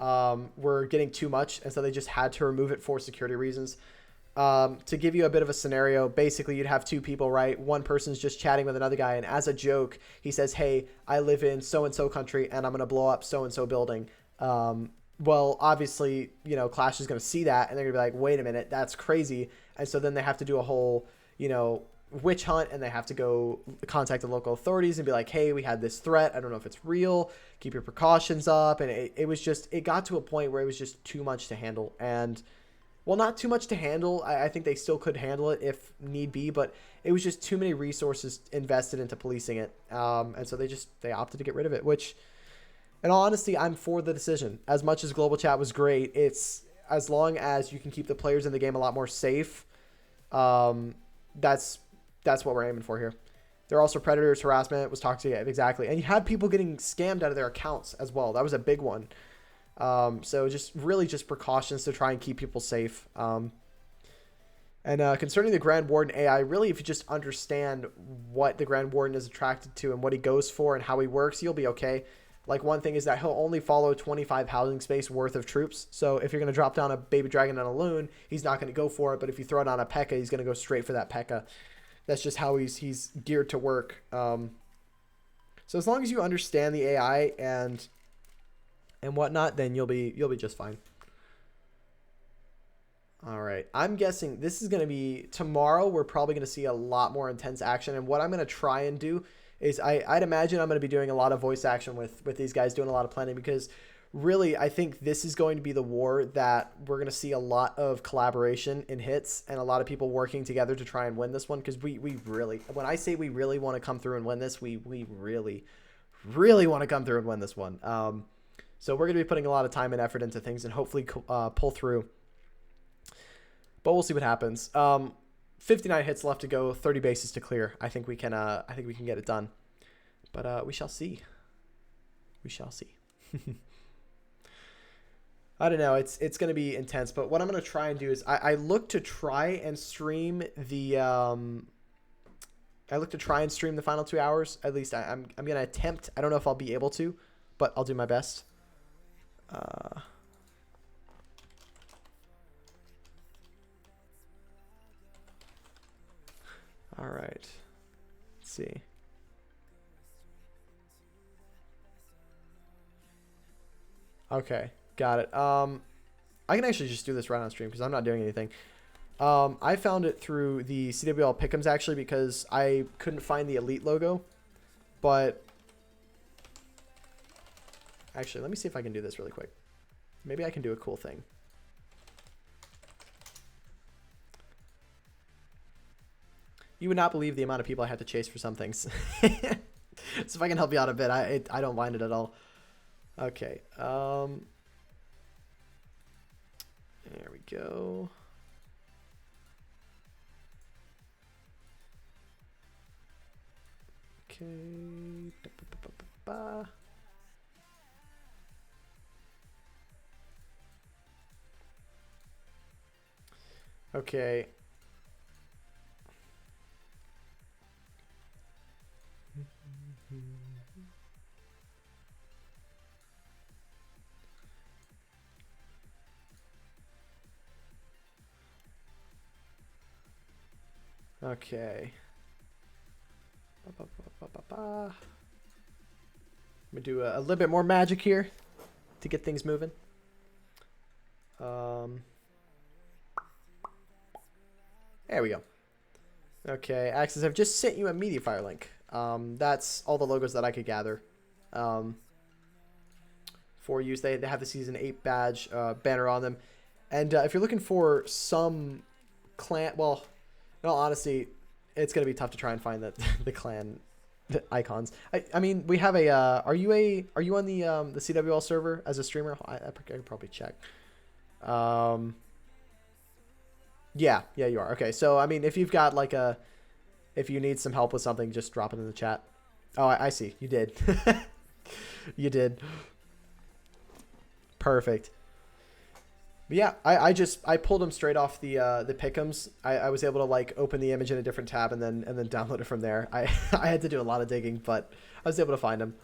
[SPEAKER 1] were getting too much, and so they just had to remove it for security reasons. To give you a bit of a scenario, basically you'd have two people, right? One person's just chatting with another guy, and as a joke, he says, hey, I live in so-and-so country, and I'm going to blow up so-and-so building. Well, obviously, you know, Clash is going to see that, and they're going to be like, wait a minute, that's crazy. And so then they have to do a whole, you know, witch hunt, and they have to go contact the local authorities and be like, hey, we had this threat. I don't know if it's real. Keep your precautions up. And it got to a point where it was just too much to handle. And, well, not too much to handle. I think they still could handle it if need be, but it was just too many resources invested into policing it. And so they opted to get rid of it, which, in all honesty, I'm for the decision. As much as global chat was great, it's as long as you can keep the players in the game a lot more safe. That's what we're aiming for here. There are also predators, harassment, was toxic, exactly. And you had people getting scammed out of their accounts as well. That was a big one. So just precautions to try and keep people safe. And concerning the Grand Warden AI, really, if you just understand what the Grand Warden is attracted to and what he goes for and how he works, you'll be okay. Like, one thing is that he'll only follow 25 housing space worth of troops. So if you're going to drop down a baby dragon on a loon, he's not going to go for it. But if you throw it on a P.E.K.K.A., he's going to go straight for that P.E.K.K.A. That's just how he's geared to work. So as long as you understand the AI and whatnot, then you'll be just fine. All right. I'm guessing this is going to be tomorrow. We're probably going to see a lot more intense action. And what I'm going to try and do is I'd imagine I'm going to be doing a lot of voice action with these guys, doing a lot of planning, because really I think this is going to be the war that we're going to see a lot of collaboration in hits and a lot of people working together to try and win this one, because we really, when I say we really want to come through and win this, we really, really want to come through and win this one. So we're going to be putting a lot of time and effort into things and hopefully pull through. But we'll see what happens. 59 hits left to go, 30 bases to clear. I think we can get it done. But we shall see. We shall see. I don't know. It's going to be intense. But what I'm going to try and do is I look to try and stream the final 2 hours. At least I'm going to attempt. I don't know if I'll be able to, but I'll do my best. All right. Let's see. Okay, got it. I can actually just do this right on stream because I'm not doing anything. I found it through the CWL Pick'ems actually because I couldn't find the Elite logo. But actually, let me see if I can do this really quick. Maybe I can do a cool thing. You would not believe the amount of people I had to chase for some things. So if I can help you out a bit, I don't mind it at all. Okay. There we go. Okay. Okay. Okay. Let me do a little bit more magic here to get things moving. There we go. Okay, Axis, I've just sent you a Mediafire link. That's all the logos that I could gather for use. They have the Season 8 badge banner on them. And if you're looking for some clan... Well, in all honesty, it's going to be tough to try and find the clan icons. I mean, we have a... Are you on the CWL server as a streamer? I could probably check. Yeah, you are. Okay, so, I mean, if you've got, like, if you need some help with something, just drop it in the chat. Oh, I see. You did. You did. Perfect. But yeah, I pulled them straight off the pick'ems. I was able to, like, open the image in a different tab and then download it from there. I had to do a lot of digging, but I was able to find them.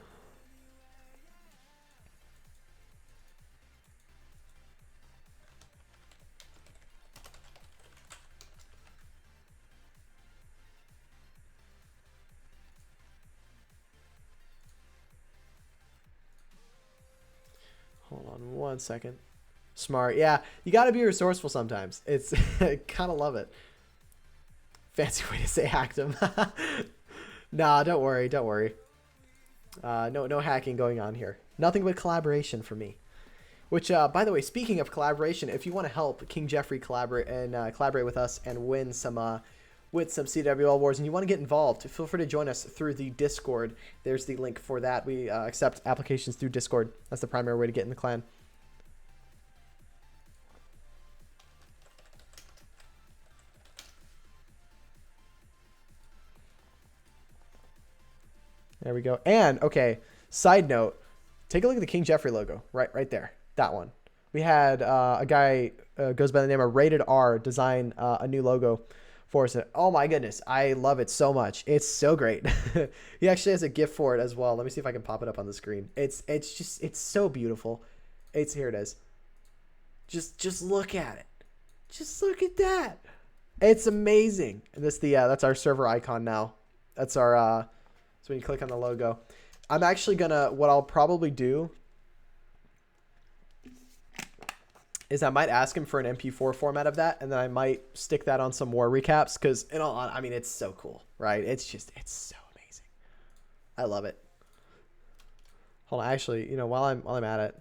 [SPEAKER 1] Hold on 1 second. Smart. Yeah, you got to be resourceful sometimes. It's I kind of love it. Fancy way to say hacked them. Nah, don't worry. Don't worry. No hacking going on here. Nothing but collaboration for me. Which, by the way, speaking of collaboration, if you want to help King Jeffrey collaborate with us and win some with some CWL wars, and you want to get involved, feel free to join us through the Discord. There's the link for that. We accept applications through Discord. That's the primary way to get in the clan. There we go. And, okay, side note, take a look at the King Jeffrey logo. Right there. That one. We had a guy goes by the name of Rated R design a new logo for us. Oh my goodness. I love it so much. It's so great. He actually has a GIF for it as well. Let me see if I can pop it up on the screen. It's so beautiful. Here it is. Just look at it. Just look at that. It's amazing. And that's our server icon now. That's our so when you click on the logo. I'm actually what I'll probably do is I might ask him for an MP4 format of that, and then I might stick that on some war recaps, because I mean, it's so cool, right? It's so amazing. I love it. Hold on, actually, while I'm at it.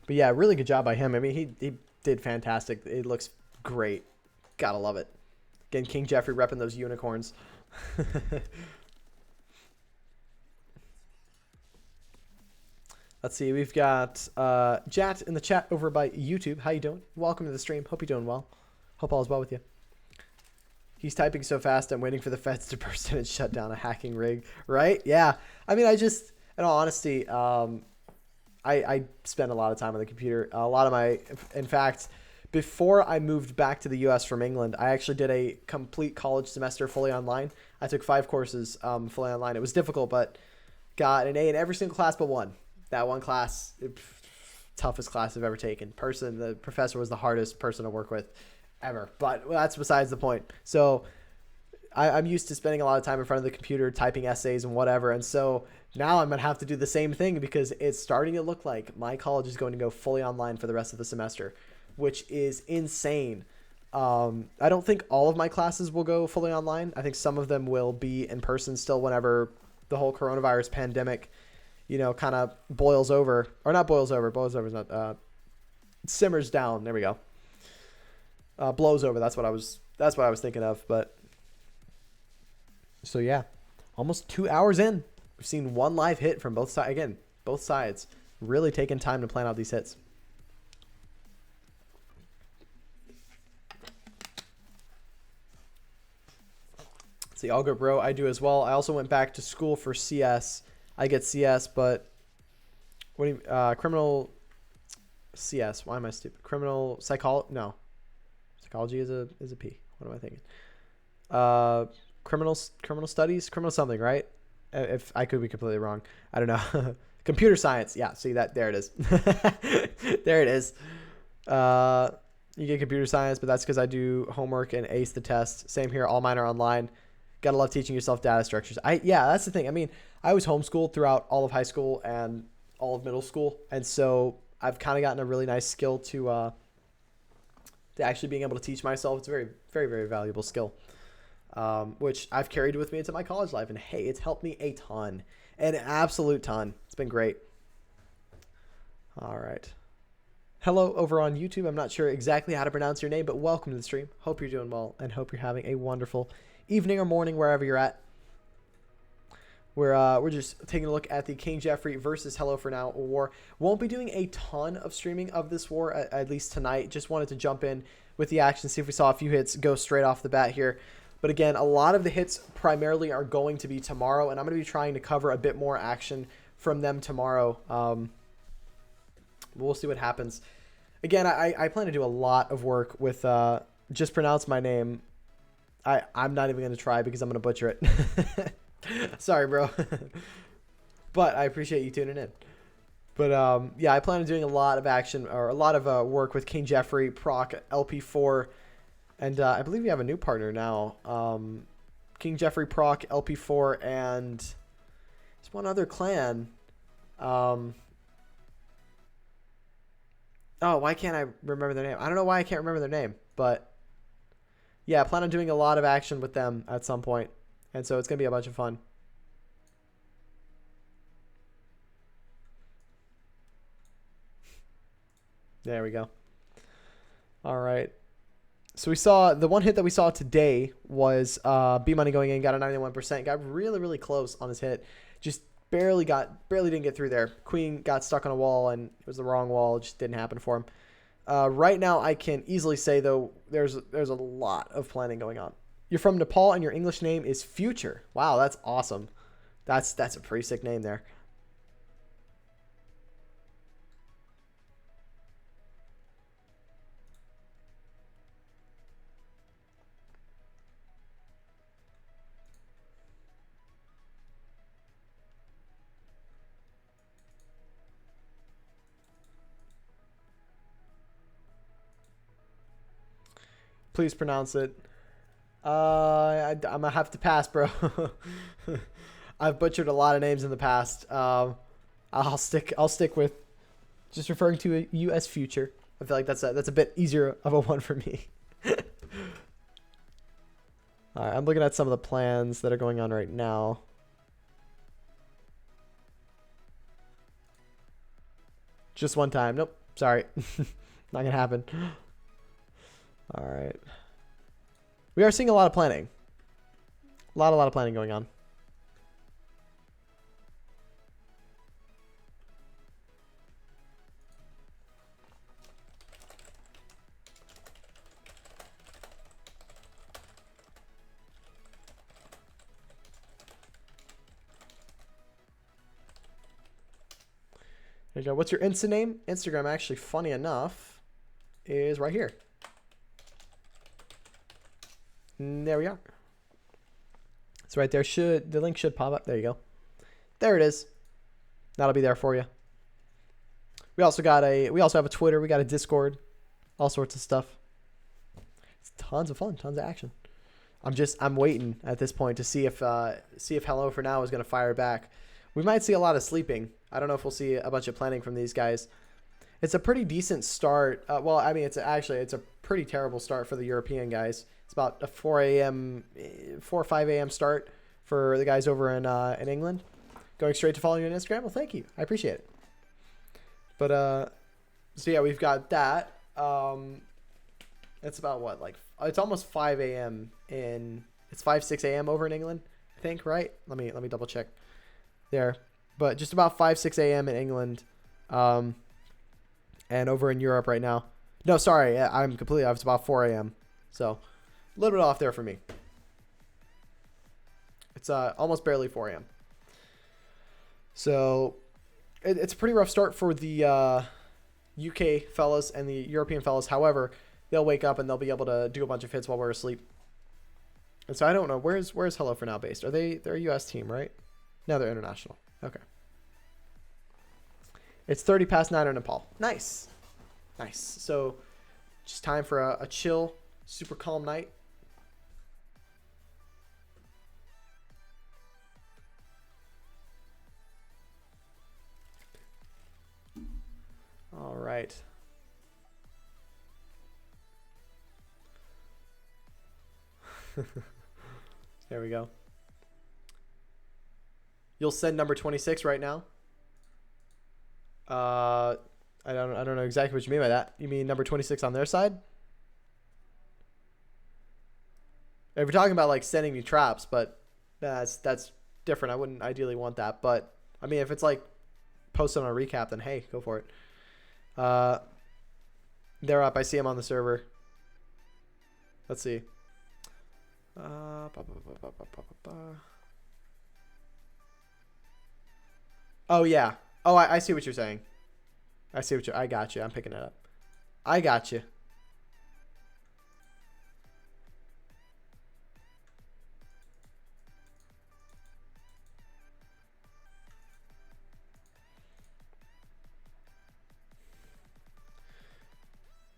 [SPEAKER 1] But yeah, really good job by him. I mean, he did fantastic. It looks great. Gotta love it. Again, King Jeffrey repping those unicorns. Let's see. We've got Jat in the chat over by YouTube. How you doing? Welcome to the stream. Hope you're doing well. Hope all is well with you. He's typing so fast, I'm waiting for the feds to burst in and shut down a hacking rig. Right? Yeah. I mean, in all honesty, I spend a lot of time on the computer. In fact, before I moved back to the U.S. from England, I actually did a complete college semester fully online. I took 5 courses fully online. It was difficult, but got an A in every single class but one. That one class, toughest class I've ever taken. The professor was the hardest person to work with ever, but that's besides the point. So I'm used to spending a lot of time in front of the computer, typing essays and whatever, and so now I'm going to have to do the same thing, because it's starting to look like my college is going to go fully online for the rest of the semester, which is insane. I don't think all of my classes will go fully online. I think some of them will be in person still whenever the whole coronavirus pandemic, kind of boils over. Or not boils over. Boils over is not... simmers down. There we go. Blows over. That's what I was thinking of. But so, yeah. Almost 2 hours in. We've seen one live hit from both sides. Again, both sides really taking time to plan out these hits. See, all good, bro. I do as well. I also went back to school for CS. I get CS, but what do you, criminal CS? Why am I stupid? Criminal psychology? No, psychology is a P. What am I thinking? Criminal studies, criminal something, right? If I could be completely wrong, I don't know. Computer science. Yeah, see that? There it is. There it is. You get computer science, but that's because I do homework and ace the test. Same here. All mine are online. Gotta love teaching yourself data structures. Yeah, that's the thing. I mean, I was homeschooled throughout all of high school and all of middle school, and so I've kind of gotten a really nice skill to actually being able to teach myself. It's a very, very, very valuable skill, which I've carried with me into my college life, and hey, it's helped me a ton, an absolute ton. It's been great. All right. Hello over on YouTube. I'm not sure exactly how to pronounce your name, but welcome to the stream. Hope you're doing well and hope you're having a wonderful evening or morning wherever you're at. We're just taking a look at the King Jeffrey versus Hello4Now war. Won't be doing a ton of streaming of this war, at least tonight. Just wanted to jump in with the action, see if we saw a few hits go straight off the bat here. But again, a lot of the hits primarily are going to be tomorrow, and I'm going to be trying to cover a bit more action from them tomorrow. We'll see what happens. Again, I plan to do a lot of work with just pronounce my name. I'm not even going to try because I'm going to butcher it. Sorry, bro. But I appreciate you tuning in. But yeah, I plan on doing a lot of action or a lot of work with King Jeffrey, Proc, LP4, and I believe we have a new partner now. King Jeffrey, Proc, LP4, and there's one other clan. Oh, why can't I remember their name? I don't know why I can't remember their name, but yeah, I plan on doing a lot of action with them at some point, and so it's going to be a bunch of fun. There we go. All right. So we saw the one hit that we saw today was B Money going in, got a 91%, got really, really close on his hit. Just barely didn't get through there. Queen got stuck on a wall and it was the wrong wall. It just didn't happen for him. Right now, I can easily say, though, there's a lot of planning going on. You're from Nepal and your English name is Future. Wow, that's awesome. That's a pretty sick name there. Please pronounce it. I'm gonna have to pass, bro. I've butchered a lot of names in the past. I'll stick with just referring to you as Future. I feel like that's a bit easier of a one for me. All right, I'm looking at some of the plans that are going on right now. Just one time. Nope. Sorry. Not gonna happen. All right. We are seeing a lot of planning. A lot of planning going on. There you go. What's your Insta name? Instagram, actually, funny enough, is right here. And there we are. It's right there. The link should pop up. There you go. There it is. That'll be there for you. We also have a Twitter. We got a Discord. All sorts of stuff. It's tons of fun. Tons of action. I'm waiting at this point to see if Hello4Now is going to fire back. We might see a lot of sleeping. I don't know if we'll see a bunch of planning from these guys. It's a pretty decent start. Well, I mean, it's a pretty terrible start for the European guys. It's about a 4 or 5 a.m. start for the guys over in England. Going straight to following you on Instagram. Well, thank you. I appreciate it. But so yeah, we've got that. It's about what, like, it's almost 5 a.m. It's 6 a.m. over in England, I think, right? Let me double check there. But just about 6 a.m. in England, and over in Europe right now. No, sorry, I'm completely off. It's about 4 a.m. So a little bit off there for me. It's almost barely 4 a.m. So it's a pretty rough start for the UK fellas and the European fellas. However, they'll wake up and they'll be able to do a bunch of hits while we're asleep. And so I don't know, where's Hello4Now based? They're a US team, right? No, they're international. Okay. It's 30 past 9 in Nepal. Nice. Nice. So just time for a chill, super calm night. All right. There we go. You'll send number 26 right now. I don't know exactly what you mean by that. You mean number 26 on their side? If you're talking about like sending me traps, but that's different. I wouldn't ideally want that, but I mean if it's like posted on a recap, then hey, go for it. They're up. I see them on the server. Let's see. Oh yeah. Oh, I see what you're saying. I got you. I'm picking it up. I got you.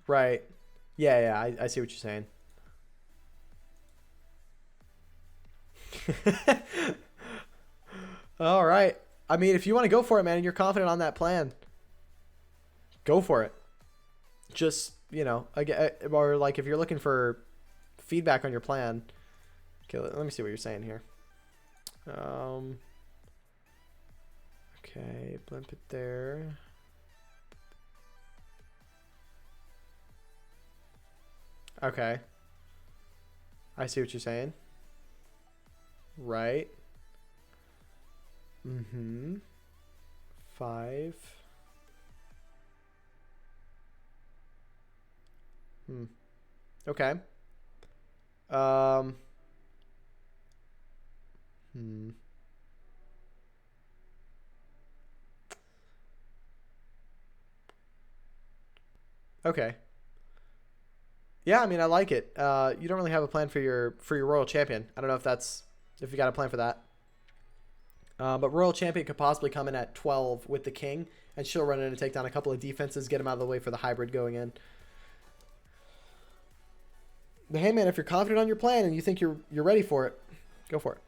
[SPEAKER 1] Right. Yeah, I see what you're saying. All right. I mean, if you want to go for it, man, and you're confident on that plan, go for it. Just, you know, or like if you're looking for feedback on your plan. Okay, let me see what you're saying here. Okay, blimp it there. Okay. I see what you're saying. Right. Mm-hmm. 5. Okay. Okay. Yeah, I mean, I like it. You don't really have a plan for your Royal Champion. I don't know if you got a plan for that. But Royal Champion could possibly come in at 12 with the King, and she'll run in and take down a couple of defenses, get him out of the way for the hybrid going in. But hey, man, if you're confident on your plan and you think you're ready for it, go for it.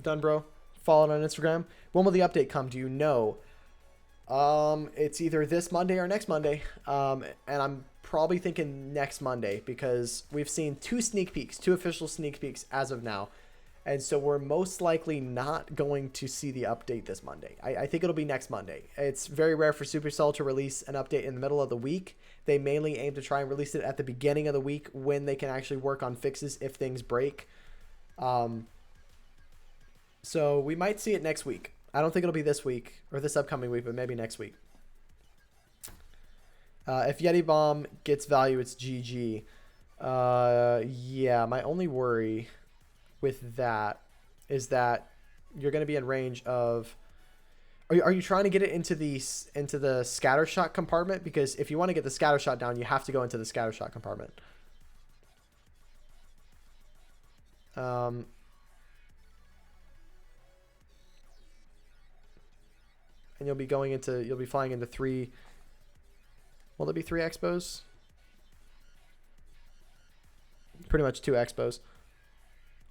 [SPEAKER 1] Done, bro. Follow it on Instagram. When will the update come? Do you know? It's either this Monday or next Monday. And I'm probably thinking next Monday because we've seen 2 official sneak peeks as of now. And so we're most likely not going to see the update this Monday. I think it'll be next Monday. It's very rare for Supercell to release an update in the middle of the week. They mainly aim to try and release it at the beginning of the week when they can actually work on fixes if things break. So we might see it next week. I don't think it'll be this week or this upcoming week, but maybe next week. If Yeti Bomb gets value, it's GG. Yeah, my only worry with that is that you're going to be in range of... Are you trying to get it into the scatter shot compartment? Because if you want to get the scatter shot down, you have to go into the scatter shot compartment. And you'll be flying into 3. Will there be 3 expos? Pretty much 2 expos.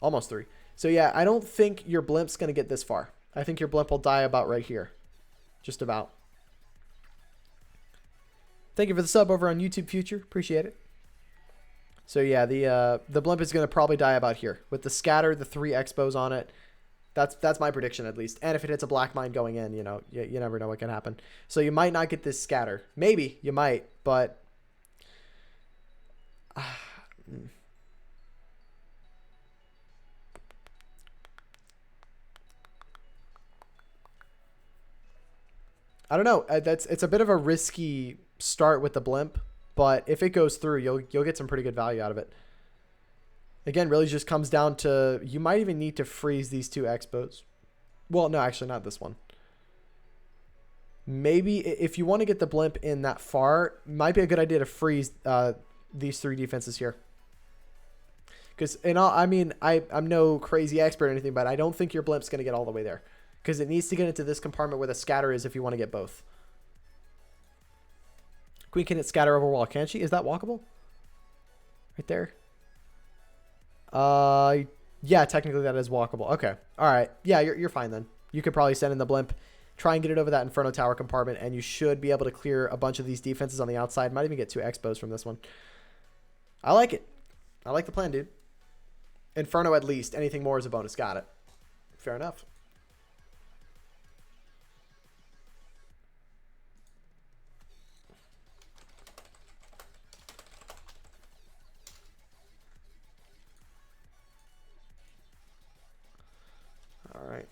[SPEAKER 1] Almost 3. So yeah, I don't think your blimp's going to get this far. I think your blimp will die about right here. Just about. Thank you for the sub over on YouTube Future. Appreciate it. So yeah, the blimp is going to probably die about here. With the scatter, the 3 expos on it. That's my prediction at least. And if it hits a black mine going in, you know, you never know what can happen. So you might not get this scatter. Maybe you might, but... I don't know. It's a bit of a risky start with the blimp, but if it goes through, you'll get some pretty good value out of it. Again, really just comes down to, you might even need to freeze these two expos. Well, no, actually not this one. Maybe if you want to get the blimp in that far, might be a good idea to freeze these three defenses here. Because I mean, I'm no crazy expert or anything, but I don't think your blimp's going to get all the way there. Because it needs to get into this compartment where the scatter is if you want to get both. Queen can hit scatter over wall, can't she? Is that walkable? Right there. Yeah, technically that is walkable. Okay. All right. Yeah, you're fine then. You could probably send in the blimp, try and get it over that Inferno Tower compartment, and you should be able to clear a bunch of these defenses on the outside. Might even get 2 expos from this one. I like it. I like the plan, dude. Inferno at least. Anything more is a bonus. Got it. Fair enough. All right.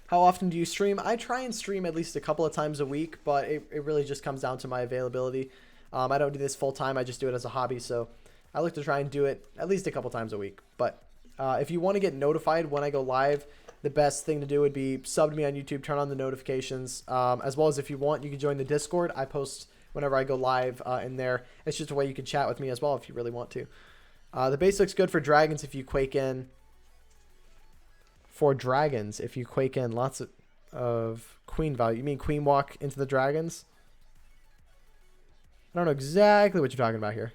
[SPEAKER 1] How often do you stream? I try and stream at least a couple of times a week, but it really just comes down to my availability. I don't do this full time. I just do it as a hobby. So I look to try and do it at least a couple times a week. But if you want to get notified when I go live, the best thing to do would be sub to me on YouTube, turn on the notifications, as well as if you want, you can join the Discord. I post whenever I go live in there. It's just a way you can chat with me as well if you really want to. The base looks good for dragons if you quake in. For dragons, if you quake in lots of queen value. You mean queen walk into the dragons? I don't know exactly what you're talking about here.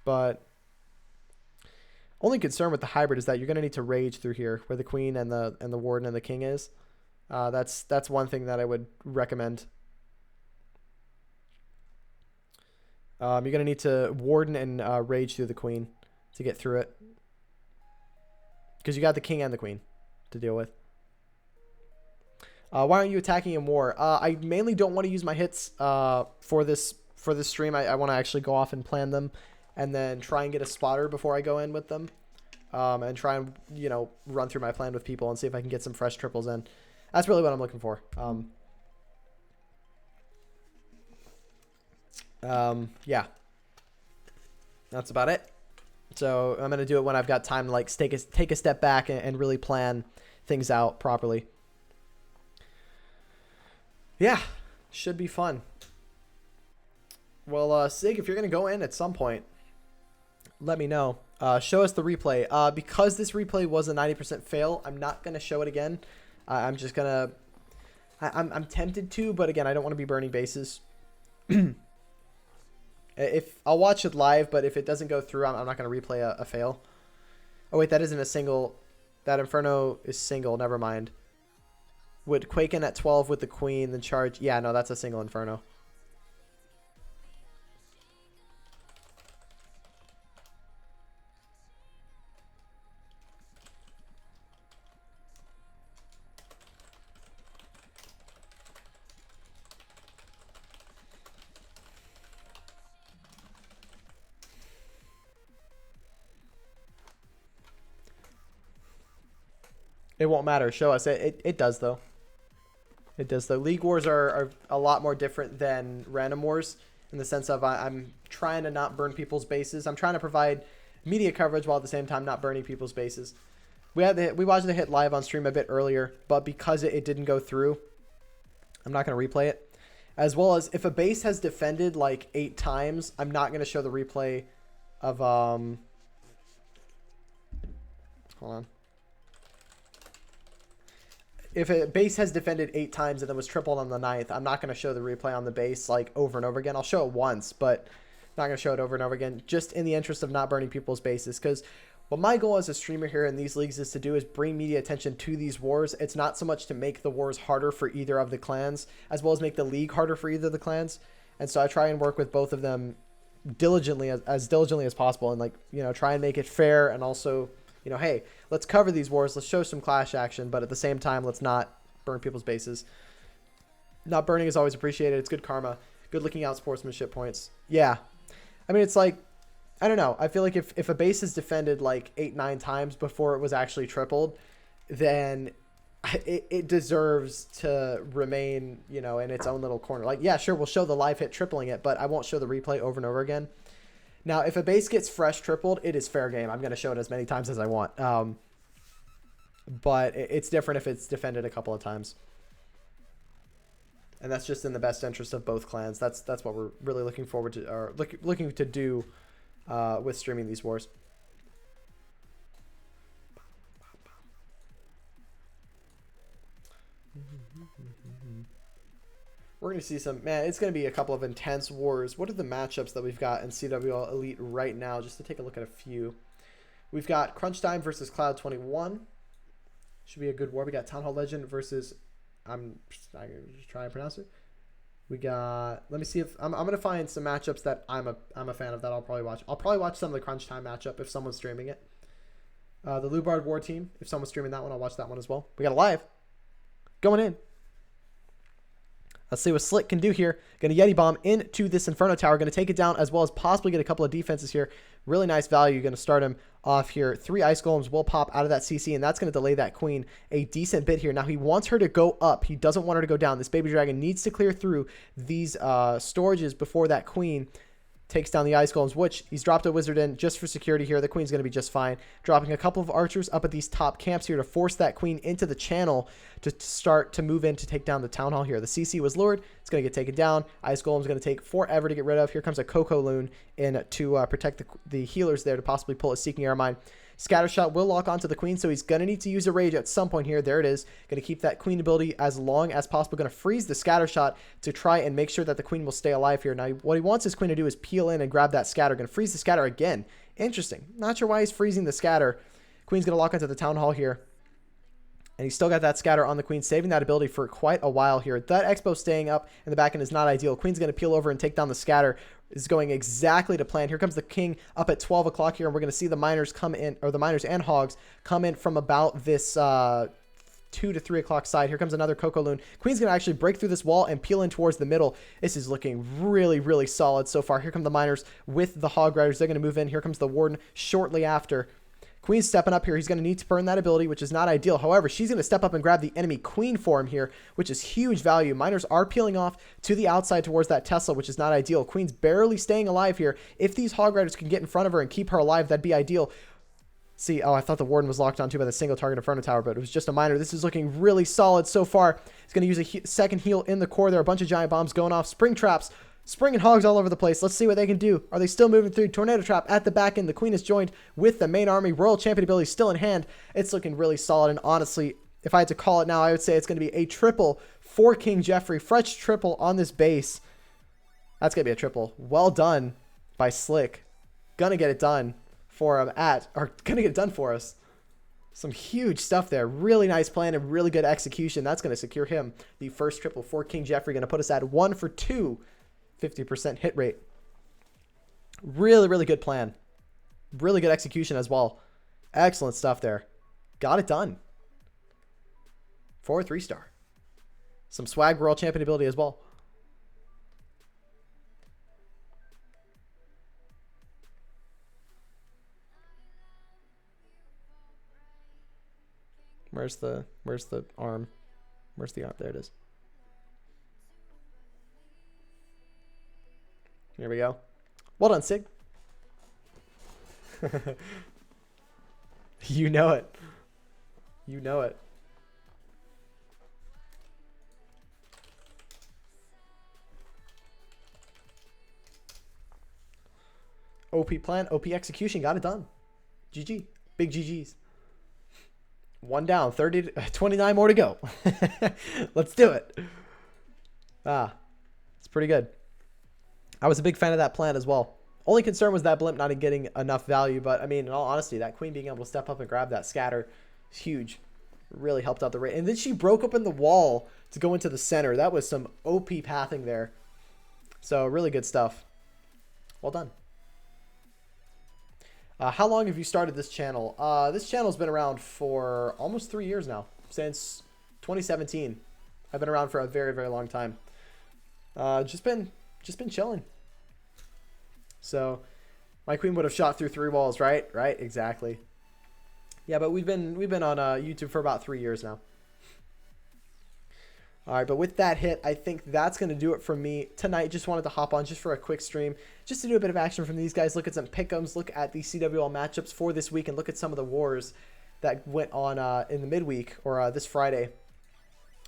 [SPEAKER 1] But only concern with the hybrid is that you're going to need to rage through here where the queen and the warden and the king is. That's one thing that I would recommend. You're going to need to warden and rage through the queen to get through it. Because you got the king and the queen to deal with. Why aren't you attacking in war? I mainly don't want to use my hits for this stream. I want to actually go off and plan them and then try and get a spotter before I go in with them. And try and, you know, run through my plan with people and see if I can get some fresh triples in. That's really what I'm looking for. Yeah. That's about it. So I'm going to do it when I've got time to like take a step back and really plan things out properly. Yeah, should be fun. Well, Sig, if you're going to go in at some point, let me know. Show us the replay. Because this replay was a 90% fail, I'm not going to show it again. I'm just going to... I'm tempted to, but again, I don't want to be burning bases. If I'll watch it live, but if it doesn't go through, I'm not going to replay a fail. Oh, wait, that isn't a single. That Inferno is single. Never mind. Would quake in at 12 with the queen, then charge. Yeah, no, that's a single Inferno. It won't matter. Show us. It does, though. It does, though. League Wars are a lot more different than Random Wars in the sense of I'm trying to not burn people's bases. I'm trying to provide media coverage while at the same time not burning people's bases. We watched the hit live on stream a bit earlier, but because it didn't go through, I'm not going to replay it. As well as if a base has defended like 8 times, I'm not going to show the replay of... Hold on. If a base has defended 8 times and then was tripled on the 9th, I'm not going to show the replay on the base like over and over again. I'll show it once, but not going to show it over and over again, just in the interest of not burning people's bases. Because what my goal as a streamer here in these leagues is to do is bring media attention to these wars. It's not so much to make the wars harder for either of the clans, as well as make the league harder for either of the clans. And so I try and work with both of them diligently, as diligently as possible, and like, you know, try and make it fair and also... You know, hey, let's cover these wars. Let's show some clash action, but at the same time, let's not burn people's bases. Not burning is always appreciated. It's good karma. Good looking out sportsmanship points. Yeah. I mean, it's like, I don't know. I feel like if a base is defended like 8, 9 times before it was actually tripled, then it deserves to remain, you know, in its own little corner. Like, yeah, sure, we'll show the live hit tripling it, but I won't show the replay over and over again. Now, if a base gets fresh tripled, it is fair game. I'm going to show it as many times as I want. But it's different if it's defended a couple of times. And that's just in the best interest of both clans. That's what we're really looking forward to, or looking to do with streaming these wars. We're going to see some, man, it's going to be a couple of intense wars. What are the matchups that we've got in CWL Elite right now? Just to take a look at a few. We've got Crunch Time versus Cloud 21. Should be a good war. We got Town Hall Legend versus, I'm just trying to pronounce it. We got, let me see if, I'm going to find some matchups that I'm a fan of that I'll probably watch. I'll probably watch some of the Crunch Time matchup if someone's streaming it. The Lubard War Team, if someone's streaming that one, I'll watch that one as well. We got a live going in. Let's see what Slick can do here. Going to Yeti Bomb into this Inferno Tower. Going to take it down as well as possibly get a couple of defenses here. Really nice value. Going to start him off here. 3 Ice Golems will pop out of that CC, and that's going to delay that Queen a decent bit here. Now, he wants her to go up. He doesn't want her to go down. This Baby Dragon needs to clear through these storages before that Queen takes down the Ice Golems, which he's dropped a Wizard in just for security here. The Queen's going to be just fine. Dropping a couple of Archers up at these top camps here to force that Queen into the channel to start to move in to take down the Town Hall here. The CC was lured. It's going to get taken down. Ice Golem's going to take forever to get rid of. Here comes a Coco Loon in to protect the healers there to possibly pull a Seeking Air Mine. Scattershot will lock onto the Queen, so he's going to need to use a Rage at some point here. There it is. Going to keep that Queen ability as long as possible. Going to freeze the Scattershot to try and make sure that the Queen will stay alive here. Now, what he wants his Queen to do is peel in and grab that Scatter. Going to freeze the Scatter again. Interesting. Not sure why he's freezing the Scatter. Queen's going to lock onto the Town Hall here. And he's still got that Scatter on the Queen, saving that ability for quite a while here. That Expo staying up in the back end is not ideal. Queen's going to peel over and take down the Scatter. Is going exactly to plan. Here comes the King up at 12 o'clock here, and we're going to see the Miners come in, or the Miners and Hogs come in from about this 2 to 3 o'clock side. Here comes another Coco Loon. Queen's going to actually break through this wall and peel in towards the middle. This is looking really, really solid so far. Here come the Miners with the Hog Riders. They're going to move in. Here comes the Warden shortly after. Queen's stepping up here. He's going to need to burn that ability, which is not ideal. However, she's going to step up and grab the enemy Queen for him here, which is huge value. Miners are peeling off to the outside towards that Tesla, which is not ideal. Queen's barely staying alive here. If these Hog Riders can get in front of her and keep her alive, that'd be ideal. See, oh, I thought the Warden was locked onto by the single target Inferno Tower, but it was just a Miner. This is looking really solid so far. He's going to use a second heal in the core. There are a bunch of Giant Bombs going off. Spring Traps. Springing Hogs all over the place. Let's see what they can do. Are they still moving through? Tornado Trap at the back end. The Queen is joined with the main army. Royal Champion ability still in hand. It's looking really solid. And honestly, if I had to call it now, I would say it's going to be a triple for King Jeffrey. Fresh triple on this base. That's going to be a triple. Well done by Slick. Gonna get it done for him gonna get it done for us. Some huge stuff there. Really nice plan and really good execution. That's going to secure him the first triple for King Jeffrey. Going to put us at 1 for 2. 50% hit rate. Really, really good plan. Really good execution as well. Excellent stuff there. Got it done. For a 3-star. Some swag World Champion ability as well. Where's the arm? Where's the arm? There it is. Here we go. Well done, Sig. You know it. You know it. OP plan, OP execution, got it done. GG. Big GGs. 1 down, 29 more to go. Let's do it. It's pretty good. I was a big fan of that plan as well. Only concern was that Blimp not getting enough value, but I mean, in all honesty, that Queen being able to step up and grab that Scatter is huge. Really helped out the rate. And then she broke open the wall to go into the center. That was some OP pathing there. So really good stuff. Well done. How long have you started this channel? This channel's been around for almost 3 years now. Since 2017. I've been around for a very, very long time. Just been chilling. So my Queen would have shot through 3 walls, right? Right, exactly. Yeah, but we've been on YouTube for about 3 years now. All right, but with that hit, I think that's going to do it for me tonight. Just wanted to hop on just for a quick stream, just to do a bit of action from these guys, look at some pick'ems, look at the CWL matchups for this week, and look at some of the wars that went on in the midweek or this Friday.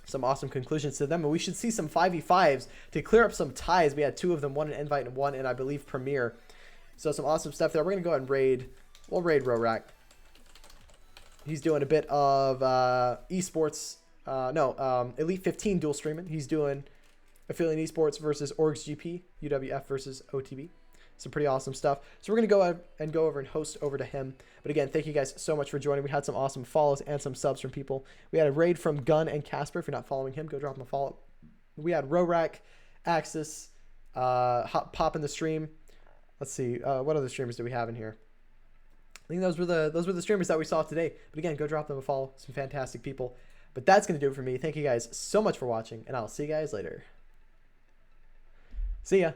[SPEAKER 1] Some awesome conclusions to them, and we should see some 5v5s to clear up some ties. We had 2 of them, one in Invite and one in, I believe, Premier. So some awesome stuff there. We're going to go ahead and raid. We'll raid Rorak. He's doing a bit of esports. Elite 15 dual streaming. He's doing Affiliate Esports versus Orgs GP, UWF versus OTB. Some pretty awesome stuff. So we're going to go ahead and go over and host over to him. But again, thank you guys so much for joining. We had some awesome follows and some subs from people. We had a raid from Gun and Casper. If you're not following him, go drop him a follow. We had Rorak, Axis, Pop in the stream. Let's see. What other streamers do we have in here? I think those were the streamers that we saw today. But again, go drop them a follow. Some fantastic people. But that's going to do it for me. Thank you guys so much for watching, and I'll see you guys later. See ya.